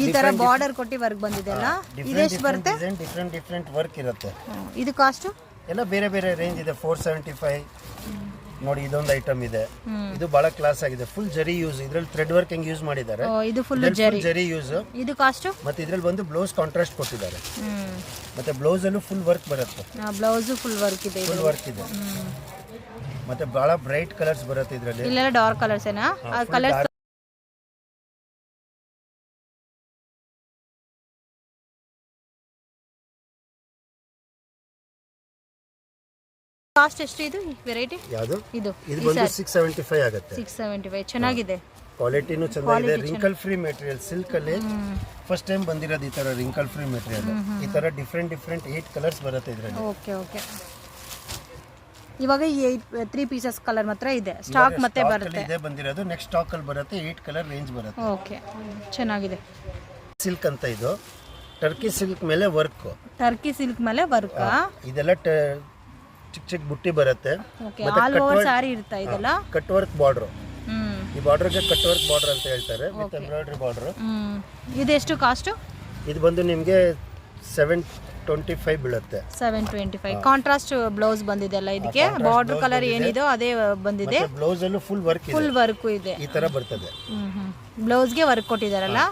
ಈ ತರ ಬಾರ್ಡರ್ ಕೊಟ್ಟಿ ವರ್ಕ್ ಬಂದಿದೆ ಅಲ್ಲ, ಇದೆಷ್ಟು ಬರುತ್ತೆ? ಡಿಫರೆಂಟ್ ವರ್ಕ್ ಇರುತ್ತೆ. ಇದು ಕಾಸ್ಟ್ ಎಲ್ಲ ಬೇರೆ ರೇಂಜ್ ಇದೆ. 475 ನೋಡಿ, ಇದೊಂದು ಐಟಮ್ ಇದೆ. ಇದು ಬಹಳ ಕ್ಲಾಸ್ ಆಗಿದೆ. ಫುಲ್ ಜರಿ ಯೂಸ್. ಇದ್ರಲ್ಲಿ ಥ್ರೆಡ್ ವರ್ಕ್ ಹೆಂಗ್ ಯೂಸ್ ಮಾಡಿದ್ದಾರೆ. ಇದು ಫುಲ್ ಜರಿ ಯೂಸ್. ಇದು ಕಾಸ್ಟ್ ಮತ್ತೆ ಇದ್ರಲ್ಲಿ ಬಂದು ಬ್ಲೌಸ್ ಕಾಂಟ್ರಾಸ್ಟ್ ಕೊಟ್ಟಿದ್ದಾರೆ. ಮತ್ತೆ ಬ್ಲೌಸ್ ಅಲ್ಲೂ ಫುಲ್ ವರ್ಕ್ ಬರುತ್ತೆ. ಬ್ಲೌಸ್ ಫುಲ್ ವರ್ಕ್ ಇದೆ. ಮತ್ತೆ ಬಹಳ ಬ್ರೈಟ್ ಕಲರ್ಸ್ ಬರುತ್ತೆ ಇದರಲ್ಲಿ. ಇಲ್ಲೆಲ್ಲ ಡಾರ್ಕ್ ಕಲರ್ಸ್ ಏನಾ? ಕಲರ್ಸ್ ಕಾಸ್ಟ್ ಎಷ್ಟು ಇದು ವೆರೈಟಿ? ಯಾವುದು? ಇದು ಬಂದು 675 ಆಗುತ್ತೆ. 675 ಚೆನ್ನಾಗಿದೆ. ಕ್ವಾಲಿಟಿನೂ ಚೆನ್ನಾಗಿದೆ. Wrinkle free material. ಸಿಲ್ಕ್ ಅಲ್ಲಿ ಫಸ್ಟ್ ಟೈಮ್ ಬಂದಿರೋದು ಈ ತರ ರಿಂಕಲ್ ಫ್ರೀ ಮೆಟೀರಿಯಲ್. ಈ ತರ ಡಿಫರೆಂಟ್ 8 ಕಲರ್ಸ್ ಬರುತ್ತೆ ಇದರಲ್ಲಿ. ಓಕೆ ಇವಾಗ ಈ 3 ಪೀಸಸ್ ಕಲರ್ ಮಾತ್ರ ಇದೆ. ಸ್ಟಾಕ್ ಮತ್ತೆ ಬರುತ್ತೆ. ಇದೆ ಬಂದಿರೋದು. ನೆಕ್ಸ್ಟ್ ಸ್ಟಾಕ್ ಅಲ್ಲಿ ಬರುತ್ತೆ. 8 ಕಲರ್ ರೇಂಜ್ ಬರುತ್ತೆ. ಓಕೆ ಚೆನ್ನಾಗಿದೆ. ಸಿಲ್ಕ್ ಅಂತ ಇದು ಟರ್ಕಿ ಸಿಲ್ಕ್ ಮೇಲೆ ವರ್ಕ್. ಇದೆಲ್ಲ ಚಿಕ್ಕ ಬುಟ್ಟಿ ಬರುತ್ತೆ. ಆಲ್ ಓವರ್ ಸಾರಿ ಇರುತ್ತಾ ಇದೆಲ್ಲ? Cut work border. ಈ ಬಾರ್ಡರ್ಗೆ ಕಟ್ ವರ್ಕ್ ಬಾರ್ಡರ್ ಅಂತ ಹೇಳ್ತಾರೆ, ವಿತ್ ಎಂಬ್ರಾಯ್ಡ್ರಿ ಬಾರ್ಡರ್. ಇದೆಷ್ಟು ಕಾಸ್ಟ್? ಇದು ಬಂದು ನಿಮಗೆ 725 ಬೀಳುತ್ತೆ. 725. ಕಾಂಟ್ರಾಸ್ಟ್ ಬ್ಲೌಸ್ ಬಂದಿದೆ ಅಲ್ಲ ಇದಕ್ಕೆ? ಬಾರ್ಡರ್ ಕಲರ್ ಏನಿದೆ ಅದೇ ಬಂದಿದೆ. ಬ್ಲೌಸ್ ಅಲ್ಲೂ ಫುಲ್ ವರ್ಕ್ ಇದೆ. ಈ ತರ ಬರ್ತದೆ. ಬ್ಲೌಸ್ಗೆ ವರ್ಕ್ ಕೊಟ್ಟಿದಾರಲ್ಲ.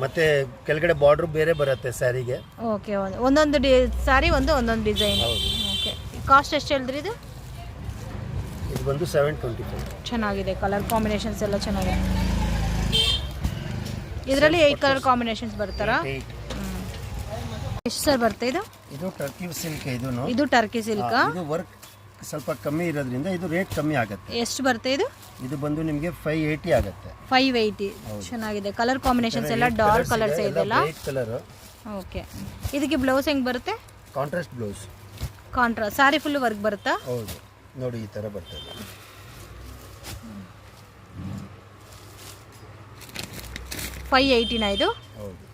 ಮತ್ತೆ ಕೆಳಗಡೆ ಬಾರ್ಡರ್ ಬೇರೆ ಬರುತ್ತೆ ಸ್ಯಾರಿಗೆ. ಓಕೆ ಒಂದೊಂದು ಸ್ಯಾರಿ ಒಂದೊಂದು ಡಿಸೈನ್. ಓಕೆ ಕಾಸ್ಟ್ ಎಷ್ಟು ಹೇಳಿದ್ರಿ ಇದು? ಇದು ಬಂದು 725. ಚೆನ್ನಾಗಿದೆ. ಕಲರ್ ಕಾಂಬಿನೇಷನ್ಸ್ ಎಲ್ಲ ಚೆನ್ನಾಗಿದೆ. ಇದರಲ್ಲಿ 8 ಕಲರ್ ಕಾಂಬಿನೇಷನ್ಸ್ ಬರ್ತಾರಾ? ಎಷ್ಟು ಸರ್ ಬರುತ್ತೆ ಇದು? ಇದು ಟರ್ಕಿ ಸಿಲ್ಕ್. ಇದು ಟರ್ಕಿ ಸಿಲ್ಕ್. ಇದು ವರ್ಕ್ ಸ್ವಲ್ಪ ಕಮ್ಮಿ ಇರೋದ್ರಿಂದ ಇದು ರೇಟ್ ಕಮ್ಮಿ ಆಗುತ್ತೆ. ಎಷ್ಟು ಬರುತ್ತೆ ಇದು? ಇದು ಬಂದು ನಿಮಗೆ 580 ಆಗುತ್ತೆ. 580. ಚೆನ್ನಾಗಿದೆ. ಕಲರ್ ಕಾಂಬಿನೇಷನ್ಸ್ ಎಲ್ಲ ಡಾರ್ಕ್ ಕಲರ್ಸ್ ಇದೆಲ್ಲ. White colour. ಓಕೆ ಇದಕ್ಕೆ ಬ್ಲೌಸ್ ಹೆಂಗ್ ಬರುತ್ತೆ? Contrast blouse. ಕಾಂಟ್ರಾಸ್ಟ್. ಸಾರಿ ಫುಲ್ ವರ್ಕ್ ಬರುತ್ತಾ? ಹೌದು ನೋಡಿ, ಈ ತರ ಬರ್ತದೆ. 580 ಇದು. ಹೌದು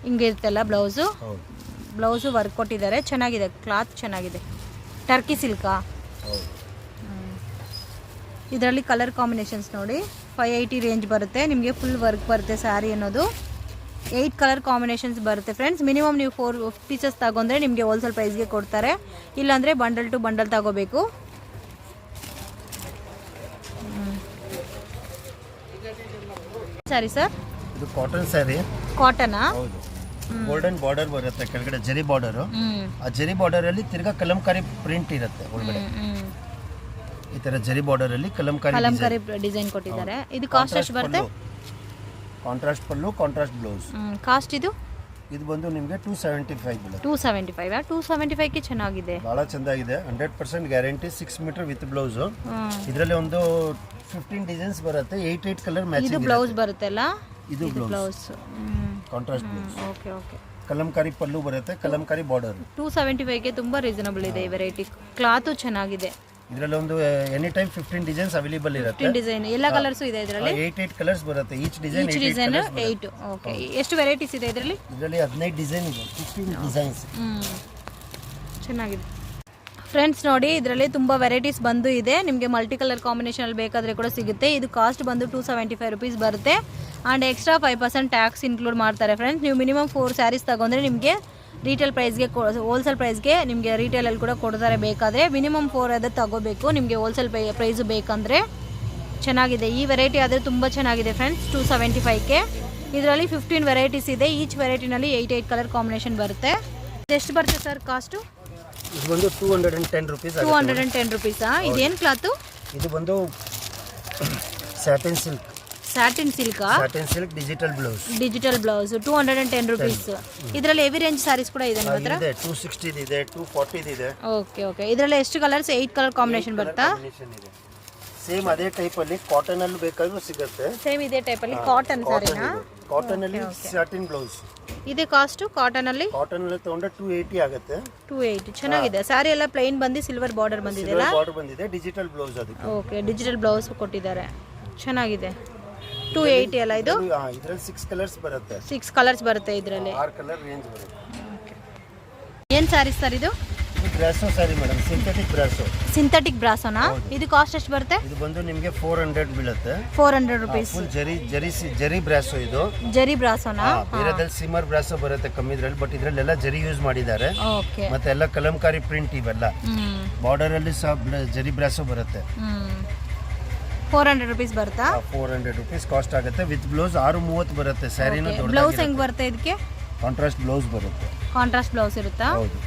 ಹಿಂಗಿರುತ್ತಲ್ಲ ಬ್ಲೌಸು. ಹೌದು ಬ್ಲೌಸು ವರ್ಕ್ ಕೊಟ್ಟಿದ್ದಾರೆ. ಚೆನ್ನಾಗಿದೆ. ಕ್ಲಾತ್ ಚೆನ್ನಾಗಿದೆ. ಟರ್ಕಿ ಸಿಲ್ಕಾ? ಹೌದು. ಇದರಲ್ಲಿ ಕಲರ್ ಕಾಂಬಿನೇಷನ್ಸ್ ನೋಡಿ. 580 ರೇಂಜ್ ಬರುತ್ತೆ. ನಿಮಗೆ ಫುಲ್ ವರ್ಕ್ ಬರುತ್ತೆ ಸ್ಯಾರಿ ಅನ್ನೋದು. 8 ಕಲರ್ ಕಾಂಬಿನೇಷನ್ಸ್ ಬರುತ್ತೆ ಫ್ರೆಂಡ್ಸ್. ಮಿನಿಮಮ್ ನೀವು 4 ಪೀಸಸ್ ತಗೊಂಡ್ರೆ ನಿಮಗೆ ಹೋಲ್ಸೇಲ್ ಪ್ರೈಸ್ಗೆ ಕೊಡ್ತಾರೆ, ಇಲ್ಲಾಂದರೆ ಬಂಡಲ್ ಟು ಬಂಡಲ್ ತಗೋಬೇಕು. ಸರಿ ಸರ್, ಇದು ಕಾಟನ್ ಸ್ಯಾರಿ. ಕಾಟನಾ? ಹೌದು. ಗೋಲ್ಡನ್ ಬಾರ್ಡರ್ ಬರುತ್ತೆ ಕೆಳಗಡೆ, ಜರಿ ಬಾರ್ಡರ್. ಆ ಜರಿ ಬಾರ್ಡರ್ ಅಲ್ಲಿ ತಿರ್ಗಾ ಕಲಂಕಾರಿ ಪ್ರಿಂಟ್ ಇರುತ್ತೆ ಒಳಗಡೆ. ಈ ತರ ಜರಿ ಬಾರ್ಡರ್ ಅಲ್ಲಿ ಕಲಂಕಾರಿ ಡಿಸೈನ್ ಕೊಟ್ಟಿದ್ದಾರೆ. ಇದು ಕಾಸ್ಟ್ ಎಷ್ಟು ಬರುತ್ತೆ? ಕಾಂಟ್ರಾಸ್ಟ್ ಪಲ್ಲು, ಕಾಂಟ್ರಾಸ್ಟ್ ಬ್ಲೌಸ್. ಕಾಸ್ಟ್ ಇದು ಬಂದು ನಿಮಗೆ 275 ಬೀಳುತ್ತೆ. 275 275 ಗೆ ಚೆನ್ನಾಗಿದೆ, ಬಹಳ ಚೆನ್ನಾಗಿದೆ. 100% ಗ್ಯಾರಂಟಿ. 6 meter with blouse. ಇದರಲ್ಲಿ ಒಂದು 15 ಡಿಸೈನ್ಸ್ ಬರುತ್ತೆ. 8 ಕಲರ್ ಮ್ಯಾಚಿಂಗ್. ಇದು ಬ್ಲೌಸ್ ಬರುತ್ತಲ್ಲ, ಇದು blouse contrast blouse. Okay okay. Kalamkari pallu ಬರುತ್ತೆ, ಕಲಂಕಾರಿ ಬಾರ್ಡರ್. 275 ಗೆ ತುಂಬಾ ರೀಸನಬಲ್ ಇದೆ ಈ ವೆರೈಟಿ. ಕ್ಲಾತ್ ಚೆನ್ನಾಗಿದೆ. ಇದರಲ್ಲಿ ಒಂದು ಎನಿ ಟೈಮ್ 15 ಡಿಸೈನ್ಸ್ ಅವೈಲೇಬಲ್ ಇರುತ್ತೆ. 15 ಡಿಸೈನ್, ಎಲ್ಲ ಕಲರ್ಸ್ ಇದೆ ಇದರಲ್ಲಿ. 8 ಕಲರ್ಸ್ ಬರುತ್ತೆ. Each design 8. ಓಕೆ. ಎಷ್ಟು ವೆರೈಟೀಸ್ ಇದೆ ಇದರಲ್ಲಿ? ಇದರಲ್ಲಿ 15 ಡಿಸೈನ್ ಇದೆ. 15 ಡಿಸೈನ್ಸ್. ಚೆನ್ನಾಗಿದೆ ಫ್ರೆಂಡ್ಸ್. ನೋಡಿ, ಇದರಲ್ಲಿ ತುಂಬ ವೆರೈಟೀಸ್ ಬಂದು ಇದೆ. ನಿಮಗೆ ಮಲ್ಟಿ ಕಲರ್ ಕಾಂಬಿನೇಷನಲ್ಲಿ ಬೇಕಾದರೆ ಕೂಡ ಸಿಗುತ್ತೆ. ಇದು ಕಾಸ್ಟ್ ಬಂದು 275 ರುಪೀಸ್ ಬರುತ್ತೆ. ಆ್ಯಂಡ್ ಎಕ್ಸ್ಟ್ರಾ 5% ಟ್ಯಾಕ್ಸ್ ಇನ್ಕ್ಲೂಡ್ ಮಾಡ್ತಾರೆ ಫ್ರೆಂಡ್ಸ್. ನೀವು ಮಿನಿಮಮ್ 4 ಸ್ಯಾರೀಸ್ ತಗೊಂಡ್ರೆ ನಿಮಗೆ ರೀಟೇಲ್ ಪ್ರೈಸ್ಗೆ, ಹೋಲ್ಸೇಲ್ ಪ್ರೈಸ್ಗೆ ನಿಮಗೆ ರೀಟೇಲಲ್ಲಿ ಕೂಡ ಕೊಡ್ತಾರೆ. ಬೇಕಾದರೆ ಮಿನಿಮಮ್ 4 ಅದು ತಗೋಬೇಕು ನಿಮಗೆ ಹೋಲ್ಸೇಲ್ ಪ್ರೈಸು ಬೇಕಂದರೆ. ಚೆನ್ನಾಗಿದೆ ಈ ವೆರೈಟಿ, ಆದರೆ ತುಂಬ ಚೆನ್ನಾಗಿದೆ ಫ್ರೆಂಡ್ಸ್. 275ಗೆ ಇದರಲ್ಲಿ 15 ವೆರೈಟೀಸ್ ಇದೆ. ಈಚ್ ವೆರೈಟಿನಲ್ಲಿ 8 ಕಲರ್ ಕಾಂಬಿನೇಷನ್ ಬರುತ್ತೆ. ಎಷ್ಟು ಬರುತ್ತೆ ಸರ್ ಕಾಸ್ಟು? ಇದು ಬಂದು 210 ರುಪೀಸ್. 210 ರುಪೀಸಾ? ಇದೇನು ಕ್ಲಾತು? ಇದು ಬಂದು ಸ್ಯಾಟಿನ್ ಸಿಲ್ಕ್. ಸ್ಯಾಟಿನ್ ಸಿಲ್ಕಾ? Satin silk digital blouse. Digital blouse 210 rupees. ಇದರಲ್ಲಿ ಹೆವಿ ರೇಂಜ್ ಸ್ಯಾರೀಸ್ ಕೂಡ ಇದೆ ನಿಮ್ಮ ಹತ್ರ? 260 ಇದೆ, 240 ಇದೆ. Okay okay. ಇದರಲ್ಲಿ ಎಷ್ಟು ಕಲರ್ಸ್? 8 ಕಲರ್ ಕಾಂಬಿನೇಷನ್ ಬರುತ್ತಾ? ಸೇಮ್ ಅದೇ ಟೈಪ್ ಅಲ್ಲಿ ಕಾಟನ್ ಅಲ್ಲಿ ಬೇಕಾದ್ರೂ ಸಿಗುತ್ತೆ. ಸೇಮ್ ಇದೇ ಟೈಪ್ ಅಲ್ಲಿ ಕಾಟನ್ ಸಾರಿನಾ? ಕಾಟನ್ ಅಲ್ಲಿ ಸ್ಯಾಟಿನ್ ಬ್ಲೌಸ್. ಇದೆ ಕಾಸ್ಟ್ ಕಾಟನ್ ಅಲ್ಲಿ? ಕಾಟನ್ ಅಲ್ಲಿ ತಗೊಂಡ್ರೆ 280 ಆಗುತ್ತೆ. 280 ಚೆನ್ನಾಗಿದೆ. ಸಾರಿ ಎಲ್ಲ ಪ್ಲೇನ್ ಬಂದು ಸಿಲ್ವರ್ ಬಾರ್ಡರ್ ಬಂದಿದೆ ಅಲ್ಲ? ಬಾರ್ಡರ್ ಬಂದಿದೆ. ಡಿಜಿಟಲ್ ಬ್ಲೌಸ್ ಅದಕ್ಕೆ. ಓಕೆ, ಡಿಜಿಟಲ್ ಬ್ಲೌಸ್ ಕೊಟ್ಟಿದ್ದಾರೆ. ಚೆನ್ನಾಗಿದೆ. 280 ಅಲ್ಲ ಇದು? ಇದರಲ್ಲಿ 6 ಕಲರ್ಸ್ ಬರುತ್ತೆ. 6 ಕಲರ್ಸ್ ಬರುತ್ತೆ ಇದರಲ್ಲಿ. 6 ಕಲರ್ ರೇಂಜ್ ಬರುತ್ತೆ. ಏನು ಸ್ಯಾರೀಸ್ ಸರ್ ಇದು? Brasso sari madam, synthetic brasso. Synthetic ಬ್ರಾಸೋನಾ? ಇದು ಕಾಸ್ಟ್ ಎಷ್ಟು ಬರುತ್ತೆ? ಇದು ಬಂದು ನಿಮಗೆ 400 ಬೀಳುತ್ತೆ. 400 ರುಪೀಸ್. ಫುಲ್ ಜರಿ ಬ್ರಾಸೋ. ಇದು ಜರಿ ಬ್ರಾಸೋನಾ? ಬೇರೆದಲ್ಲಿ ಸಿಮರ್ ಬ್ರಾಸೋ ಬರುತ್ತೆ ಕಮ್ಮಿ ಇದ್ರಲ್ಲಿ, ಬಟ್ ಇದ್ರಲ್ಲೆಲ್ಲ ಜರಿ ಯೂಸ್ ಮಾಡಿದ್ದಾರೆ. ಓಕೆ. ಮತ್ತೆ ಎಲ್ಲ ಕಲಂಕಾರಿ ಪ್ರಿಂಟ್ ಇವೆಲ್ಲ. ಬಾರ್ಡರ್ ಅಲ್ಲಿ ಸಹ ಜರಿ ಬ್ರಾಸೋ ಬರುತ್ತೆ. 400 ರುಪೀಸ್ ಬರುತ್ತಾ? 400 ರುಪೀಸ್ ಕಾಸ್ಟ್ ಆಗುತ್ತೆ. ವಿತ್ ಬ್ಲೌಸ್ 630 ಬರುತ್ತೆ. ಸ್ಯಾರಿನ ಬ್ಲೌಸ್ ಹೆಂಗ್ ಬರುತ್ತೆ ಇದಕ್ಕೆ? ಕಾಂಟ್ರಾಸ್ಟ್ ಬ್ಲೌಸ್ ಬರುತ್ತೆ. ಕಾಂಟ್ರಾಸ್ಟ್ ಬ್ಲೌಸ್ ಇರುತ್ತಾ? ಹೌದು.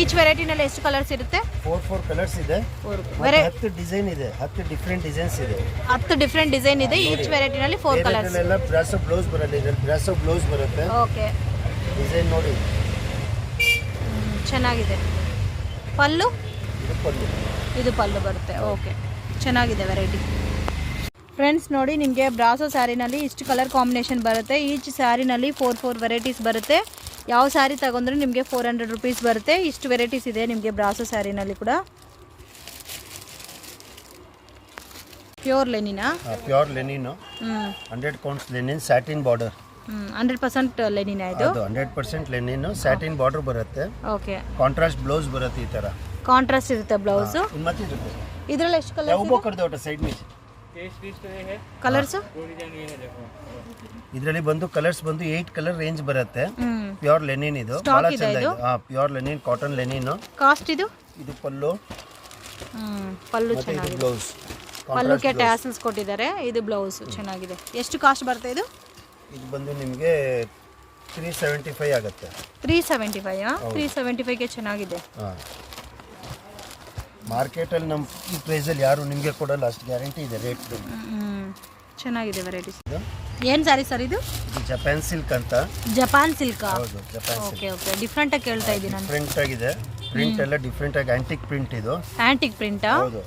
ಈಚ್ ವೆರೈಟಿನಲ್ಲಿ ಎಷ್ಟು ಕಲರ್ಸ್ ಇರುತ್ತೆ? 4 ಕಲರ್ಸ್ ಇದೆ. 10 ಡಿಸೈನ್ ಇದೆ. 10 ಡಿಫರೆಂಟ್ ಡಿಸೈನ್ಸ್ ಇದೆ. 10 ಡಿಫರೆಂಟ್ ಡಿಸೈನ್ ಇದೆ. ಈಚ್ ವೆರೈಟಿನಲ್ಲಿ 4 ಕಲರ್ಸ್. ಎಲ್ಲ ಬ್ರಾಸೋ ಬ್ಲೌಸ್ ಬರಲ್ಲ. ಇದರಲ್ಲಿ ಬ್ರಾಸೋ ಬ್ಲೌಸ್ ಬರುತ್ತೆ. ಓಕೆ. ಡಿಸೈನ್ ನೋಡಿ ಚೆನ್ನಾಗಿದೆ. ಪಲ್ಲು? ಇದು ಪಲ್ಲು. ಇದು ಪಲ್ಲು ಬರುತ್ತೆ. ಓಕೆ, ಚೆನ್ನಾಗಿದೆ ವೆರೈಟಿ. ಫ್ರೆಂಡ್ಸ್ ನೋಡಿ, ನಿಮಗೆ ಬ್ರಾಸೋ ಸ್ಯಾರಿನಲ್ಲಿ ಇಷ್ಟು ಕಲರ್ ಕಾಂಬಿನೇಷನ್ ಬರುತ್ತೆ. ಈಚ್ ಸ್ಯಾರಿನಲ್ಲಿ 4 ವೆರೈಟೀಸ್ ಬರುತ್ತೆ. ಯಾವ ಸ್ಯಾರಿ ತಗೊಂಡ್ರೆ ನಿಮಗೆ 400 ರುಪೀಸ್ ಬರುತ್ತೆ. ಇಷ್ಟು ವೆರೈಟೀಸ್ ಇದೆ ನಿಮಗೆ ಬ್ರಾಸೋ ಸ್ಯಾರಿನಲ್ಲಿ ಕೂಡ. ಪ್ಯೂರ್ ಲೆನಿನಾ? Pure linen. 100 counts linen, satin border. 100% ಲೆನಿನಾ ಇದು? 100% ಲೆನಿನ್, ಸ್ಯಾಟಿನ್ ಬಾರ್ಡರ್ ಬರುತ್ತೆ. ಓಕೆ. ಕಾಂಟ್ರಾಸ್ಟ್ ಬ್ಲೌಸ್ ಬರುತ್ತೆ. ಈ ತರ ಕಾಂಟ್ರಾಸ್ಟ್ ಇರುತ್ತೆ ಬ್ಲೌಸ್. ಇದರಲ್ಲಿ ಎಷ್ಟು ಕಲರ್? ಕಲರ್ಸ್ ಇದರಲ್ಲಿ ಬಂದು ಕಲರ್ಸ್ ಬಂದು 8 ಕಲರ್ ರೇಂಜ್ ಬರುತ್ತೆ. Pure Lenin. ಇದು ಬಹಳ ಚೆನ್ನಾಗಿದೆ. Pure Lenin, cotton Lenin. Cost ಇದು? ಇದು ಪಲ್ಲು. ಪಲ್ಲು ಚೆನ್ನಾಗಿದೆ. ಬ್ಲೌಸ್ ಪಲ್ಲುಗೆ ಟ್ಯಾಸಲ್ಸ್ ಕೊಟ್ಟಿದ್ದಾರೆ. ಇದು ಬ್ಲೌಸ್ ಚೆನ್ನಾಗಿದೆ. ಎಷ್ಟು ಕಾಸ್ಟ್ ಬರುತ್ತೆ ಇದು? ಇದು ಬಂದು ನಿಮಗೆ 375 ಆಗುತ್ತೆ. 375? 375ಗೆ ಚೆನ್ನಾಗಿದೆ. ಮಾರ್ಕೆಟಲ್ಲಿ ನಮ್ಮ ಈ ಪ್ರೈಸಲ್ಲಿ ಯಾರು ನಿಮಗೆ ಕೊಡಲ್ಲ, ಅಷ್ಟು ಗ್ಯಾರಂಟಿ ಇದೆ ರೇಟ್. ಚೆನ್ನಾಗಿದೆ ವೆರೈಟೀಸ್. ಏನು ಸ್ಯಾರಿ ಸರ್ ಇದು? ಜಪಾನ್ ಸಿಲ್ಕ್ ಅಂತ. Japan silk? ಹೌದು, Japan silk. Okay okay. Different ಆಗಿ ಕೇಳ್ತಾ ಇದ್ದೀನಿ ನಾನು. ಡಿಫ್ರೆಂಟ್ ಆಗಿದೆ. ಪ್ರಿಂಟ್ ಎಲ್ಲ ಡಿಫ್ರೆಂಟ್ ಆಗಿ ಆಂಟಿಕ್ ಪ್ರಿಂಟ್ ಇದು. Antique print? ಹೌದು.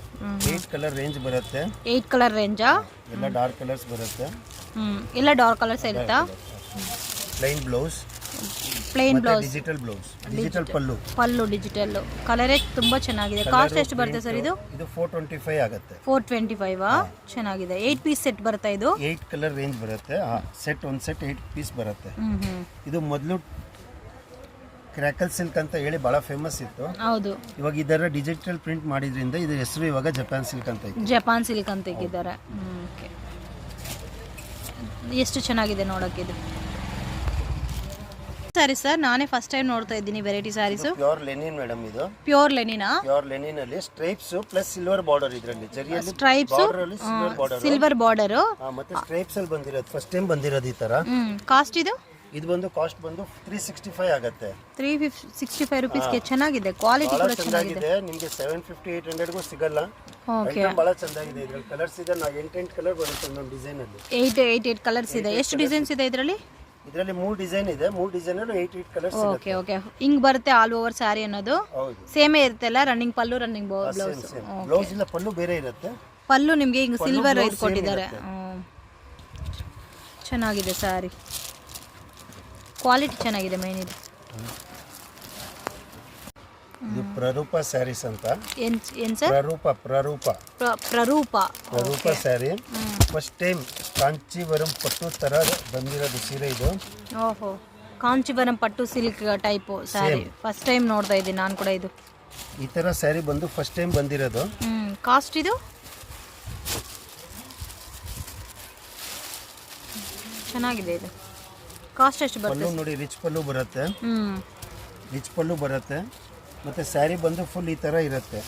8 ಕಲರ್ ರೇಂಜ್ ಬರುತ್ತೆ. 8 ಕಲರ್ ರೇಂಜಾ? ಎಲ್ಲ ಡಾರ್ಕ್ ಕಲರ್ಸ್ ಬರುತ್ತೆ. ಎಲ್ಲ ಡಾರ್ಕ್ ಕಲರ್ಸ್ ಇರುತ್ತಾ? Plain blouse. Plain blouse. Digital blouse. Digital pallu. Pallu digital. ಕಲರೇ ತುಂಬಾ ಚೆನ್ನಾಗಿದೆ. ಕಾಸ್ಟ್ ಎಷ್ಟು ಬರುತ್ತೆ ಸರ್ ಇದು? ಇದು 425 ಆಗುತ್ತೆ. 425? ಚೆನ್ನಾಗಿದೆ. 8 ಪೀಸ್ ಸೆಟ್ ಬರುತ್ತೆ ಇದು? 8 ಕಲರ್ ರೇಂಜ್ ಬರುತ್ತೆ. ಸೆಟ್ ಒಂದು ಸೆಟ್ 8 ಪೀಸ್ ಬರುತ್ತೆ. ಇದು ಮೊದಲು ಕ್ರ್ಯಾಕಲ್ ಸಿಲ್ಕ್ ಅಂತ ಹೇಳಿ ಬಹಳ ಫೇಮಸ್ ಇತ್ತು. ಹೌದು. ಇವಾಗ ಇದರ ಡಿಜಿಟಲ್ ಪ್ರಿಂಟ್ ಮಾಡಿದ್ರಿಂದ ಇದು ಹೆಸರು ಇವಾಗ ಜಪಾನ್ ಸಿಲ್ಕ್ ಅಂತ ಇದೆ. ಜಪಾನ್ ಸಿಲ್ಕ್ ಅಂತ ಇದ್ದಾರೆ. ಎಷ್ಟು ಚೆನ್ನಾಗಿದೆ ನೋಡೋಕ್ಕೆ ಇದು ಸ್ಯಾರಿ ಸರ್. ನಾನೇ ಫಸ್ಟ್ ಟೈಮ್ ನೋಡ್ತಾ ಇದ್ದೀನಿ variety saris. Pure linen madam ಇದು. ಪ್ಯೂರ್ ಲೆನಿನಾ? ಪ್ಯೂರ್ ಲೆನಿನ್ ಅಲ್ಲಿ ಸ್ಟ್ರೈಪ್ಸ್ ಪ್ಲಸ್ ಸಿಲ್ವರ್ ಬಾರ್ಡರ್ ಇದರಲ್ಲಿ ಜರಿಯಲ್ಲಿ ಸ್ಟ್ರೈಪ್ಸ್ ಸಿಲ್ವರ್ ಬಾರ್ಡರ್ ಮತ್ತೆ ಸ್ಟ್ರೈಪ್ಸ್ ಅಲ್ಲಿ ಬಂದಿರೋದು ಫಸ್ಟ್ ಟೈಮ್ ಬಂದಿರೋದು ಈ ತರ. ಕಾಸ್ಟ್ ಇದು ಬಂದು ಕಾಸ್ಟ್ ಬಂದು 365 ಆಗುತ್ತೆ. 365 ರೂಪೀಸ್ಗೆ ಚೆನ್ನಾಗಿದೆ. ಕ್ವಾಲಿಟಿ ಕೂಡ ಚೆನ್ನಾಗಿದೆ. ನಿಮಗೆ 750 800 ಗೂ ಸಿಗಲ್ಲ. ಓಕೆ, ಬಹಳ ಚೆನ್ನಾಗಿದೆ. ಇದರಲ್ಲಿ ಕಲರ್ಸ್ ಇದೆ. 8 ಕಲರ್ ಬರುತ್ತೆ ಒಂದು ಡಿಸೈನ್ ಅಲ್ಲಿ. 8 ಕಲರ್ಸ್ ಇದೆ. ಎಷ್ಟು ಡಿಸೈನ್ಸ್ ಇದೆ ಇದರಲ್ಲಿ? 3 ಡಿಸೈನ್ ಇದೆ. 3 ಡಿಸೈನ್ ಅಲ್ಲಿ 8 ಕಲರ್ಸ್ ಇದೆ. ಓಕೆ ಓಕೆ, ಹಿಂಗ್ ಬರುತ್ತೆ ಆಲ್ ಓವರ್ ಸ್ಯಾರಿ ಅನ್ನೋದು. ಹೌದು, ಸೇಮೇ ಇರುತ್ತಲ್ಲ, ರನ್ನಿಂಗ್ ಪಲ್ಲು ರನ್ನಿಂಗ್ ಬ್ಲೌಸ್. ಬ್ಲೌಸ್ ಇಲ್ಲ, ಪಲ್ಲು ಬೇರೆ ಇರುತ್ತೆ. ಪಲ್ಲು ನಿಮಗೆ ಹಿಂಗ್ ಸಿಲ್ವರ್ ಇದು ಕೊಟ್ಟಿದ್ದಾರೆ. ಚೆನ್ನಾಗಿದೆ ಸ್ಯಾರಿ, ಕ್ವಾಲಿಟಿ ಚೆನ್ನಾಗಿದೆ ಮೇನ್ ಇದು. ಇದು ಪ್ರರೂಪ ಸ್ಯಾರೀಸ್ ಅಂತ. ಏನ್ sir? Prarupa sari. First time Kanchivaram ಪಟ್ಟು ತರ ಬಂದಿರೋದು ಸೀರೆ ಇದು. ಓಹೋ, ಕಾಂಚೀವರಂ ಪಟ್ಟು silk type sari first time ನೋಡ್ತಾ ಇದ್ದೀನಿ ನಾನು ಕೂಡ. ಇದು ಈ ತರ ಸ್ಯಾರಿ ಬಂದು ಫಸ್ಟ್ ಟೈಮ್ ಬಂದಿರೋದು. ಕಾಸ್ಟ್ ಇದು ಚೆನ್ನಾಗಿದೆ. ಇದು ಕಾಸ್ಟ್ ಎಷ್ಟು ಬರುತ್ತೆ? ಪಲ್ಲು ನೋಡಿ, ರಿಚ್ ಪಲ್ಲು ಬರುತ್ತೆ. ರಿಚ್ ಪಲ್ಲು ಬರುತ್ತೆ. ಮತ್ತೆ ಸ್ಯಾರಿ ಬಂದು ಫುಲ್ ಈ ತರ ಇರುತ್ತೆ.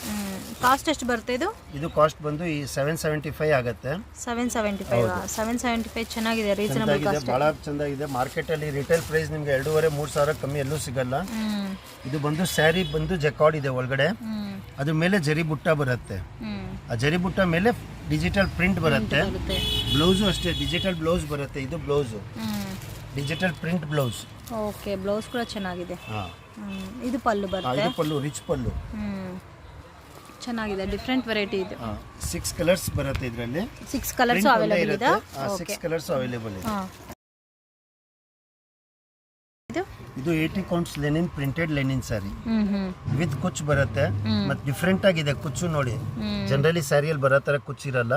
ಕಾಸ್ಟ್ ಎಷ್ಟು ಬರುತ್ತೆ ಇದು? ಇದು ಕಾಸ್ಟ್ ಬಂದು 775 ಆಗುತ್ತೆ. 775 ಚೆನ್ನಾಗಿದೆ, ರೀಸನಬಲ್ ಕಾಸ್ಟ್. ಬಹಳ ಚೆನ್ನಾಗಿದೆ. ಮಾರ್ಕೆಟ್ ಅಲ್ಲಿ ರಿಟೇಲ್ ಪ್ರೈಸ್ ನಿಮ್ಗೆ 2,500-3 ಸಾವಿರ ಕಮ್ಮಿ ಎಲ್ಲೂ ಸಿಗಲ್ಲ. ಇದು ಬಂದು ಸ್ಯಾರಿ ಬಂದು ಜಕಾರ್ಡ್ ಇದೆ ಒಳಗಡೆ. ಅದ್ರ ಮೇಲೆ ಜರಿ ಬುಟ್ಟ ಬರುತ್ತೆ. ಆ ಜರಿ ಬುಟ್ಟ ಮೇಲೆ ಡಿಜಿಟಲ್ ಪ್ರಿಂಟ್ ಬರುತ್ತೆ. ಬ್ಲೌಸು ಅಷ್ಟೇ ಡಿಜಿಟಲ್ ಬ್ಲೌಸ್ ಬರುತ್ತೆ. ಇದು blouse digital print blouse. Okay, blouse ಕೂಡ ಚೆನ್ನಾಗಿದೆ. ಇದು ಪಲ್ಲು ಬರುತ್ತೆ. ಇದು ಪಲ್ಲು, ರಿಚ್ ಪಲ್ಲು. ಚೆನ್ನಾಗಿದೆ, ಡಿಫರೆಂಟ್ ವೆರೈಟಿ ಇದು. 6 ಕಲರ್ಸ್ ಬರುತ್ತೆ ಇದರಲ್ಲಿ. 6 ಕಲರ್ಸ್ ಅವೈಲೇಬಲ್ ಇದೆ. 6 ಕಲರ್ಸ್ ಅವೈಲೇಬಲ್ ಇದೆ. ಇದು 80 counts linen printed linen sari with ಕುಚ್ ಬರುತ್ತೆ. ಮತ್ತೆ ಡಿಫ್ರೆಂಟ್ ಆಗಿದೆ ಕುಚ್ಚು ನೋಡಿ. ಜನರಲಿ ಸ್ಯಾರಿಯಲ್ಲಿ ಬರೋ ತರ ಕುಚ್ಚು ಇರಲ್ಲ,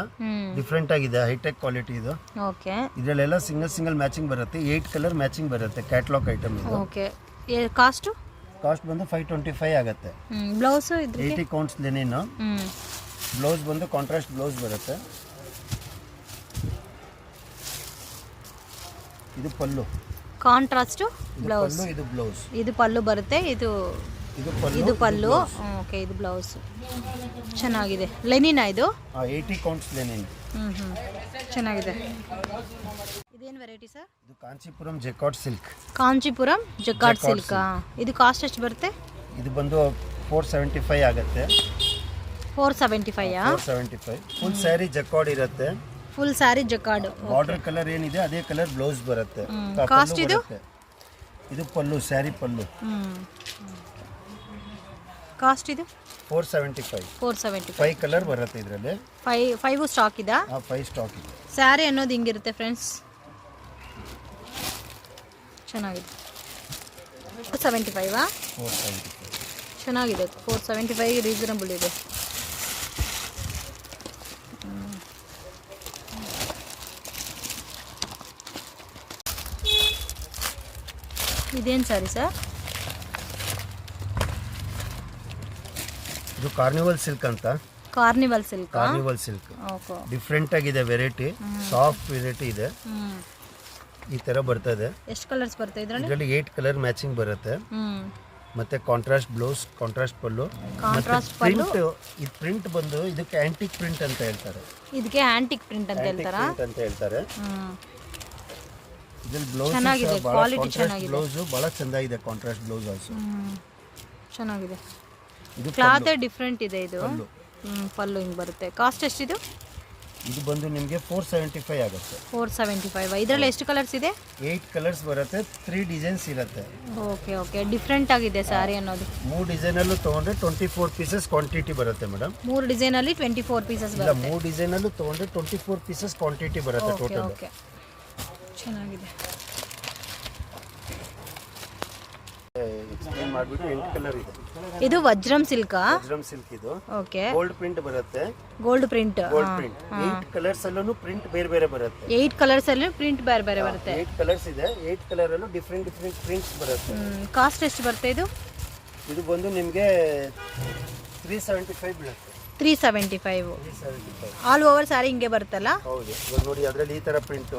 ಡಿಫ್ರೆಂಟ್ ಆಗಿದೆ. ಹೈಟೆಕ್ ಕ್ವಾಲಿಟಿ ಇದು. ಓಕೆ, ಇದರಲ್ಲೆಲ್ಲ ಸಿಂಗಲ್ ಮ್ಯಾಚಿಂಗ್ ಬರುತ್ತೆ. 8 ಕಲರ್ ಮ್ಯಾಚಿಂಗ್ ಬರುತ್ತೆ. ಕ್ಯಾಟಲಾಗ್ ಐಟಮ್ ಇದು. ಓಕೆ, ಕಾಸ್ಟ್ ಬಂದು 525 ಆಗುತ್ತೆ. Blouse 80 counts Lenin. ಬ್ಲೌಸ್ ಬಂದು ಕಾಂಟ್ರಾಸ್ಟ್ ಬ್ಲೌಸ್ ಬರುತ್ತೆ. ಇದು ಪಲ್ಲು, ಕಾಂಟ್ರಾಸ್ಟ್ ಬ್ಲೌಸ್. ಇದು ಬ್ಲೌಸ್. ಇದು ಪಲ್ಲು ಬರುತ್ತೆ. ಇದು ಪಲ್ಲು. ಓಕೆ, ಇದು ಬ್ಲೌಸ್. ಚೆನ್ನಾಗಿದೆ. ಲೆನಿನಾ ಇದು? 80 ಕೌಂಟ್ಸ್ ಲೆನಿನ್. ಚೆನ್ನಾಗಿದೆ. ಇದೇನು ವೆರೈಟಿ ಸರ್? ಇದು Kanchipuram jacquard silk. Kanchipuram jacquard silk. ಇದು ಕಾಸ್ಟ್ ಎಷ್ಟು ಬರುತ್ತೆ? ಇದು ಬಂದು 475 ಆಗುತ್ತೆ. 475. ಫುಲ್ ಸ್ಯಾರಿ ಜಕಾರ್ಡ್ ಇರುತ್ತೆ. Full sari jacquard. Border colour ಏನಿದೆ ಅದೇ ಕಲರ್ ಬ್ಲೌಸ್ ಬರುತ್ತೆ. ಕಾಸ್ಟ್ ಇದು? ಇದು ಪಲ್ಲು, ಸ್ಯಾರಿ ಪಲ್ಲು. ಕಾಸ್ಟ್ ಇದು? 475. 5 ಕಲರ್ ಬರುತ್ತೆ ಇದರಲ್ಲಿ. 5 ಸ್ಟಾಕ್ ಇದೆ. 5 ಸ್ಟಾಕ್ ಇದೆ. ಸ್ಯಾರಿ ಅನ್ನೋದು ಹಿಂಗಿರುತ್ತೆ ಫ್ರೆಂಡ್ಸ್. ಚೆನ್ನಾಗಿದೆ. 475. 475 ಚೆನ್ನಾಗಿದೆ. 475 ರೀಸನಬಲ್ ಇದೆ. ಇದೇನು ಸ್ಯಾರಿ ಸರ್? ಇದು ಕಾರ್ನಿವಲ್ ಸಿಲ್ಕ್ ಅಂತ. Carnival silk. ಓಕೆ, ಡಿಫ್ರೆಂಟ್ ಆಗಿದೆ ವೆರೈಟಿ. ಸಾಫ್ಟ್ ವೆರೈಟಿ ಇದೆ. ಈ ತರ ಬರ್ತದೆ. ಎಷ್ಟು ಕಲರ್ಸ್ ಬರುತ್ತೆ ಇದರಲ್ಲಿ? 8 ಕಲರ್ ಮ್ಯಾಚಿಂಗ್ ಬರುತ್ತೆ. ಮತ್ತೆ ಕಾಂಟ್ರಾಸ್ಟ್ ಬ್ಲೌಸ್, ಕಾಂಟ್ರಾಸ್ಟ್ ಪಲ್ಲು. ಇದು ಪ್ರಿಂಟ್ ಬಂದು ಇದಕ್ಕೆ ಆಂಟಿಕ್ ಪ್ರಿಂಟ್ ಅಂತ ಹೇಳ್ತಾರೆ. ಇದಕ್ಕೆ ಆಂಟಿಕ್ ಪ್ರಿಂಟ್ ಅಂತ ಹೇಳ್ತಾರೆ. ಇದ್ರಲ್ಲಿ ಬ್ಲೌಸ್ ಚೆನ್ನಾಗಿದೆ, ಕ್ವಾಲಿಟಿ ಚೆನ್ನಾಗಿದೆ. ಬ್ಲೌಸ್ ಬಹಳ ಚೆನ್ನಾಗಿದೆ. ಕಾಂಟ್ರಾಸ್ಟ್ ಬ್ಲೌಸ್ ಆಲ್ಸೋ ಚೆನ್ನಾಗಿದೆ. ಇದು ಕ್ಲಾತ್ ಡಿಫರೆಂಟ್ ಇದೆ. ಇದು ಪಲ್ಲು ಹಿಂಗ್ ಬರುತ್ತೆ. ಕಾಸ್ಟ್ ಎಷ್ಟಿದು? ಇದು ಬಂದು ನಿಮಗೆ 475 ಆಗುತ್ತೆ. 475. ಇದರಲ್ಲಿ ಎಷ್ಟು ಕಲರ್ಸ್ ಇದೆ? 8 ಕಲರ್ಸ್ ಬರುತ್ತೆ. 3 ಡಿಸೈನ್ಸ್ ಇರುತ್ತೆ. ಓಕೆ ಓಕೆ, ಡಿಫರೆಂಟ್ ಆಗಿದೆ ಸ್ಯಾರಿ ಅನ್ನೋದು. 3 ಡಿಸೈನ್ ಅಲ್ಲೂ ತಗೊಂಡ್ರೆ 24 ಪೀಸಸ್ ಕ್ವಾಂಟಿಟಿ ಬರುತ್ತೆ ಮೇಡಮ್. 3 ಡಿಸೈನ್ ಅಲ್ಲಿ 24 ಪೀಸಸ್ ಇಲ್ಲ, ಬರುತ್ತೆ. 3 ಡಿಸೈನ್ ಅಲ್ಲೂ ತಗೊಂಡ್ರೆ 24 ಪೀಸಸ್ ಕ್ವಾಂಟಿಟಿ ಬರುತ್ತೆ ಟೋಟಲ್. ಓಕೆ, ಚೆನ್ನಾಗಿದೆ. ಎಕ್ಸ್ಪ್ಲೇನ್ ಮಾಡಿಬಿಟ್ಟು 8 ಕಲರ್ ಇದೆ. ಇದು ವಜ್ರಂ ಸಿಲ್ಕ್. ಇದು ಓಕೆ, ಗೋಲ್ಡ್ ಪ್ರಿಂಟ್ ಬರುತ್ತೆ. Gold print. 8 ಕಲರ್ಸ್ ಅಲ್ಲೂ ಪ್ರಿಂಟ್ ಬೇರೆ ಬರುತ್ತೆ. 8 ಕಲರ್ಸ್ ಅಲ್ಲಿ ಪ್ರಿಂಟ್ ಬೇರೆ ಬರುತ್ತೆ. 8 ಕಲರ್ಸ್ ಇದೆ. 8 ಕಲರ್ ಅಲ್ಲೂ ಡಿಫ್ರೆಂಟ್ ಪ್ರಿಂಟ್ಸ್ ಬರುತ್ತೆ. ಕಾಸ್ಟ್ ಎಷ್ಟು ಬರುತ್ತೆ ಇದು? ಇದು ಬಂದು ನಿಮಗೆ 375 ಬೀಳುತ್ತೆ. 375. 375. ಆಲ್ ಓವರ್ ಸ್ಯಾರಿ ಹಿಂಗೆ ಬರುತ್ತಲ್ಲ, ಹೌದು. ಇವಾಗ ನೋಡಿ ಅದರಲ್ಲಿ ಈ ತರ ಪ್ರಿಂಟ್,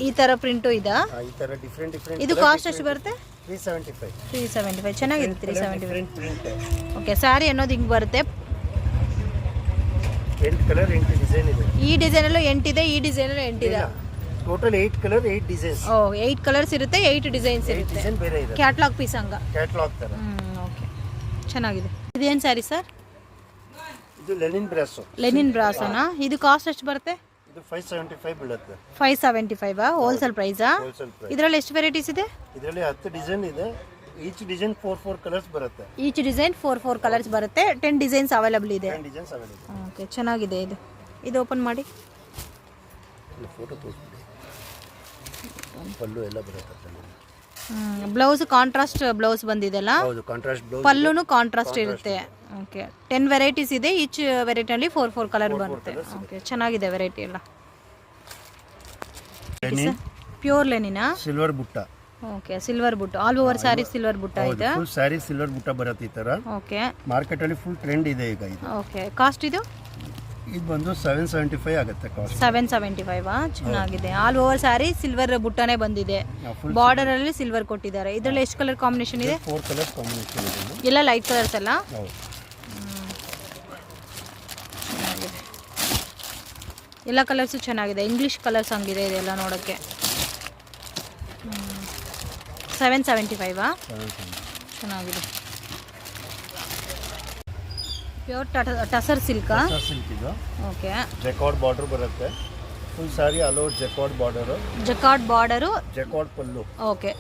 ಈ ಥರ ಪ್ರಿಂಟು ಇದಾ? ಈ ತರ ಡಿಫ್ರೆಂಟ್ ಡಿಫ್ರೆಂಟ್. ಇದು ಕಾಸ್ಟ್ ಎಷ್ಟು ಬರುತ್ತೆ? 375. 375 ಚೆನ್ನಾಗಿದೆ. 375. ಪ್ರಿಂಟ್. ಓಕೆ, ಸ್ಯಾರಿ ಅನ್ನೋದು ಹಿಂಗೆ ಬರುತ್ತೆ. 8 ಕಲರ್ 8 ಡಿಸೈನ್ ಇದೆ. ಈ ಡಿಸೈನಲ್ಲೂ 8 ಇದೆ, ಈ ಡಿಸೈನಲ್ಲೂ 8 ಇದೆ. Total 8 colour 8 designs. ಓ, 8 ಕಲರ್ಸ್ ಇರುತ್ತೆ, 8 ಡಿಸೈನ್ಸ್ ಇರುತ್ತೆ. ಡಿಸೈನ್ ಬೇರೆ ಇದೆ. ಕ್ಯಾಟ್ಲಾಗ್ ಪೀಸ್ ಹಂಗ. ಕ್ಯಾಟಲಾಗ್ ತರ. ಓಕೆ, ಚೆನ್ನಾಗಿದೆ. ಇದೇನು ಸ್ಯಾರಿ ಸರ್? ಇದು ಲೆನಿನ್ ಬ್ರಾಸೋ. ಲೆನಿನ್ ಬ್ರಾಸೋನಾ? ಇದು ಕಾಸ್ಟ್ ಎಷ್ಟು ಬರುತ್ತೆ? ಇದು 575 ಬೀಳುತ್ತೆ. 575 ಹೋಲ್ಸೇಲ್ ಪ್ರೈಸಾ? Wholesale price. ಇದರಲ್ಲಿ ಎಷ್ಟು ವೆರೈಟೀಸ್ ಇದೆ? ಇದರಲ್ಲಿ 10 ಡಿಸೈನ್ ಇದೆ. ಈಚ್ ಡಿಸೈನ್ 4 ಕಲರ್ಸ್ ಬರುತ್ತೆ. ಈಚ್ ಡಿಸೈನ್ 4 ಕಲರ್ಸ್ ಬರುತ್ತೆ. 10 ಡಿಸೈನ್ಸ್ ಅವೈಲಬಲ್ ಇದೆ. 10 ಡಿಸೈನ್ಸ್ ಅವೈಲೇಬಲ್. ಓಕೆ, ಚೆನ್ನಾಗಿದೆ. ಇದು ಓಪನ್ ಮಾಡಿ. ಫೋಟೋ ತೋರಿಸ್ಬಿಡಿ. ಪಲ್ಲು ಎಲ್ಲ ಬರುತ್ತೆ. ಬ್ಲೌಸ್ ಕಾಂಟ್ರಾಸ್ಟ್ ಬ್ಲೌಸ್ ಬಂದಿದೆಲ್ಲ. ಹೌದು, ಕಾಂಟ್ರಾಸ್ಟ್ ಬ್ಲೌಸ್. ಪಲ್ಲುನು ಕಾಂಟ್ರಾಸ್ಟ್ ಇರುತ್ತೆ. ಓಕೆ, 10 ವೆರೈಟೀಸ್ ಇದೆ. ಈಚ್ ವೆರೈಟಿಯಲ್ಲಿ 4 ಕಲರ್ ಬರುತ್ತೆ. ಓಕೆ, ಚೆನ್ನಾಗಿದೆ ವೆರೈಟಿ ಎಲ್ಲ. ಲೆನಿನ್ ಪ್ಯೂರ್ ಲೆನಿನಾ? Silver butta. Okay, silver butta. All over sari silver butta ಇದೆ. ಫುಲ್ ಸ್ಯಾರಿ ಸಿಲ್ವರ್ ಬುಟ್ಟ ಬರುತ್ತೆ ಈ ತರ. ಓಕೆ, ಮಾರ್ಕೆಟ್ ಅಲ್ಲಿ ಫುಲ್ ಟ್ರೆಂಡ್ ಇದೆ ಈಗ ಇದು. ಓಕೆ, ಕಾಸ್ಟ್ ಇದು ಬಂದು 775 ಆಗುತ್ತೆ ಕಾಸ್ಟ್. 775 ಚೆನ್ನಾಗಿದೆ. ಆಲ್ ಓವರ್ ಸ್ಯಾರಿ ಸಿಲ್ವರ್ ಬುಟ್ಟನೇ ಬಂದಿದೆ. ಬಾರ್ಡರ್ ಅಲ್ಲಿ ಸಿಲ್ವರ್ ಕೊಟ್ಟಿದ್ದಾರೆ. ಇದರಲ್ಲಿ ಎಷ್ಟು ಕಲರ್ ಕಾಂಬಿನೇಷನ್ ಇದೆ? 4 ಕಲರ್ಸ್ ಕಾಂಬಿನೇಷನ್ ಇದೆ. ಎಲ್ಲ ಲೈಟ್ ಕಲರ್ಸ್ ಅಲ್ಲ? ಹೌದು. ಚೆನ್ನಾಗಿದೆ. ಎಲ್ಲ ಕಲರ್ಸು ಚೆನ್ನಾಗಿದೆ. ಇಂಗ್ಲೀಷ್ ಕಲರ್ಸ್ ಹಂಗಿದೆ ಇದೆಲ್ಲ ನೋಡೋಕ್ಕೆ. 775 ಚೆನ್ನಾಗಿದೆ. ಪ್ಯೂರ್ ಟಸರ್ ಸಿಲ್ಕಾ? ಸಿಲ್ಕ್ ಇದು. ಓಕೆ, ಜೆಕಾರ್ಡ್ ಬಾರ್ಡರ್ ಬರುತ್ತೆ. Full sari all over jacquard border. Jacquard border. Jacquard pallu. Okay,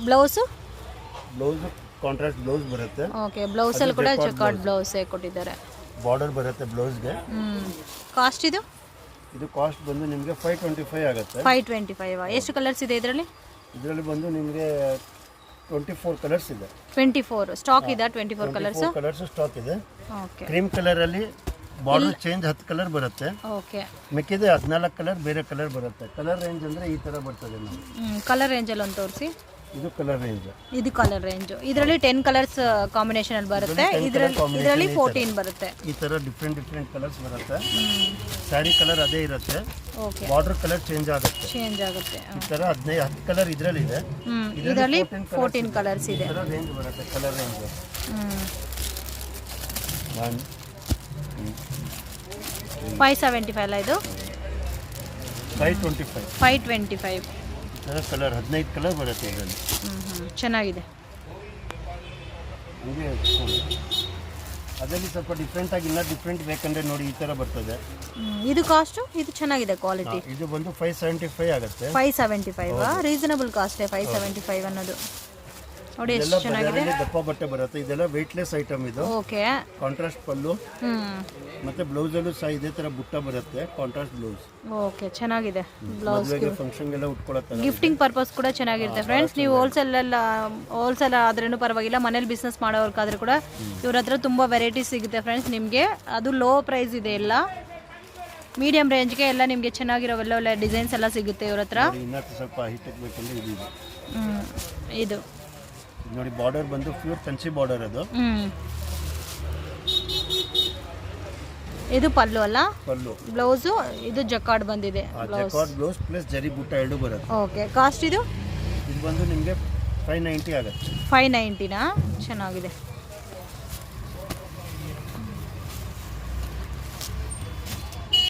blouse? Blouse contrast blouse ಬರುತ್ತೆ. ಓಕೆ, ಬ್ಲೌಸಲ್ಲಿ ಕೂಡ ಜಕಾರ್ಡ್ ಬ್ಲೌಸೇ ಕೊಟ್ಟಿದ್ದಾರೆ. ಬಾರ್ಡರ್ ಬರುತ್ತೆ ಬ್ಲೌಸ್ಗೆ. ಕಾಸ್ಟ್ ಇದು? ಇದು ಕಾಸ್ಟ್ ಬಂದು ನಿಮಗೆ 525 ಆಗುತ್ತೆ. 525 ಎಷ್ಟು ಕಲರ್ಸ್ ಇದೆ ಇದರಲ್ಲಿ? ಇದರಲ್ಲಿ ಬಂದು ನಿಮಗೆ 24 ಕಲರ್ಸ್ ಇದೆ. 24 ಸ್ಟಾಕ್ ಇದೆ. 24 ಕಲರ್ಸ್ ಸ್ಟಾಕ್ ಇದೆ. ಓಕೆ, ಕ್ರೀಮ್ ಕಲರ್ ಅಲ್ಲಿ ಬಾರ್ಡರ್ ಚೇಂಜ್ 10 ಕಲರ್ ಬರುತ್ತೆ. ಓಕೆ, ಮಿಕ್ಕಿದೆ 14 ಕಲರ್ ಬೇರೆ ಕಲರ್ ಬರುತ್ತೆ. ಕಲರ್ ರೇಂಜ್ ಅಂದ್ರೆ ಈ ತರ ಬರ್ತದೆ ನಾವು. ಕಲರ್ ರೇಂಜಲ್ಲಿ ಒಂದು ತೋರಿಸಿ. ಇದು ಕಲರ್ ರೇಂಜ್. ಇದು ಕಲರ್ ರೇಂಜ್. ಇದರಲ್ಲಿ 10 ಕಲರ್ಸ್ ಕಾಂಬಿನೇಷನ್ ಅಲ್ಲಿ ಬರುತ್ತೆ. ಇದರಲ್ಲಿ 14 ಬರುತ್ತೆ. ಈ ತರ ಡಿಫ್ರೆಂಟ್ ಡಿಫ್ರೆಂಟ್ ಕಲರ್ಸ್ ಬರುತ್ತೆ. ಸ್ಯಾರಿ ಕಲರ್ ಅದೇ ಇರುತ್ತೆ. ಓಕೆ, ಬಾರ್ಡರ್ ಕಲರ್ ಚೇಂಜ್ ಆಗುತ್ತೆ. ಈ ತರ 10 ಕಲರ್ ಇದರಲ್ಲಿ ಇದೆ. ಇದರಲ್ಲಿ 14 ಕಲರ್ಸ್ ಇದೆ. ಈ ತರ ರೇಂಜ್ ಬರುತ್ತೆ ಕಲರ್ ರೇಂಜ್. 575 ಅಲ್ಲ ಇದು? 525. 525 ಕಲರ್ 15 ಕಲರ್ ಬರುತ್ತೆ ಇದರಲ್ಲಿ. ಚೆನ್ನಾಗಿದೆ. ಅದರಲ್ಲಿ ಸ್ವಲ್ಪ ಡಿಫ್ರೆಂಟ್ ಆಗಿ ಇಲ್ಲ ಡಿಫ್ರೆಂಟ್ ಬೇಕಂದ್ರೆ ನೋಡಿ ಈ ತರ ಬರ್ತದೆ. ಇದು ಕಾಸ್ಟು? ಇದು ಚೆನ್ನಾಗಿದೆ ಕ್ವಾಲಿಟಿ. ಇದು ಬಂದು 575 ಆಗುತ್ತೆ. 575 ರೀಸನಬಲ್ ಕಾಸ್ಟ್. 575 ಅನ್ನೋದು ನೋಡಿ ಎಷ್ಟು ಚೆನ್ನಾಗಿದೆ. ದಪ್ಪ ಬಟ್ಟೆ ಬರುತ್ತೆ. ಇದೆಲ್ಲ ವೆಯ್ಟ್ಲೆಸ್ ಐಟಮ್ ಇದು. ಓಕೆ, ಕಾಂಟ್ರಾಸ್ಟ್ ಪಲ್ಲು ಮತ್ತೆ ಬ್ಲೌಸ್ ಅಲ್ಲೂ ಸಹ ಇದೇ ತರ ಬುಟ್ಟ ಬರುತ್ತೆ. Contrast blouse. ಓಕೆ, ಚೆನ್ನಾಗಿದೆ ಬ್ಲೌಸ್. ಫಂಕ್ಷನ್ ಎಲ್ಲ ಉಟ್ಕೊಳ್ಳುತ್ತೆ. ಗಿಫ್ಟಿಂಗ್ ಪರ್ಪಸ್ ಕೂಡ ಚೆನ್ನಾಗಿರುತ್ತೆ ಫ್ರೆಂಡ್ಸ್. ನೀವು ಹೋಲ್ಸೇಲ್ ಆದ್ರೂ ಪರವಾಗಿಲ್ಲ. ಮನೇಲಿ ಬಿಸ್ನೆಸ್ ಮಾಡೋರ್ಗಾದ್ರೂ ಕೂಡ ಇವ್ರ ಹತ್ರ ತುಂಬ ವೆರೈಟೀಸ್ ಸಿಗುತ್ತೆ ಫ್ರೆಂಡ್ಸ್ ನಿಮಗೆ. ಅದು ಲೋ ಪ್ರೈಸ್ ಇದೆ. ಎಲ್ಲ ಮೀಡಿಯಂ ರೇಂಜ್ಗೆ ಎಲ್ಲ ನಿಮಗೆ ಚೆನ್ನಾಗಿರೋ ಒಳ್ಳೆ ಡಿಸೈನ್ಸ್ ಎಲ್ಲ ಸಿಗುತ್ತೆ ಇವ್ರ ಹತ್ರ. ಸ್ವಲ್ಪ ಹೈಟೆಕ್ ಬೇಕಂದ್ರೆ ಇದು ಇದು ನೋಡಿ. ಬಾರ್ಡರ್ ಬಂದು ಪ್ಯೂರ್ ಕಂಚಿ ಬಾರ್ಡರ್ ಅದು. ಇದು ಪಲ್ಲು ಅಲ್ಲ? ಪಲ್ಲು. ಬ್ಲೌಸು ಇದು ಜಕಾರ್ಡ್ ಬಂದಿದೆ. ಜಕಾರ್ಡ್ ಬ್ಲೌಸ್ ಪ್ಲಸ್ ಜರಿ ಬುಟ್ಟ ಎರಡು ಬರುತ್ತೆ. ಓಕೆ, ಕಾಸ್ಟ್ ಇದು? ಇದು ಬಂದು ನಿಮಗೆ 590 ಆಗುತ್ತೆ. 590ನಾ? ಚೆನ್ನಾಗಿದೆ.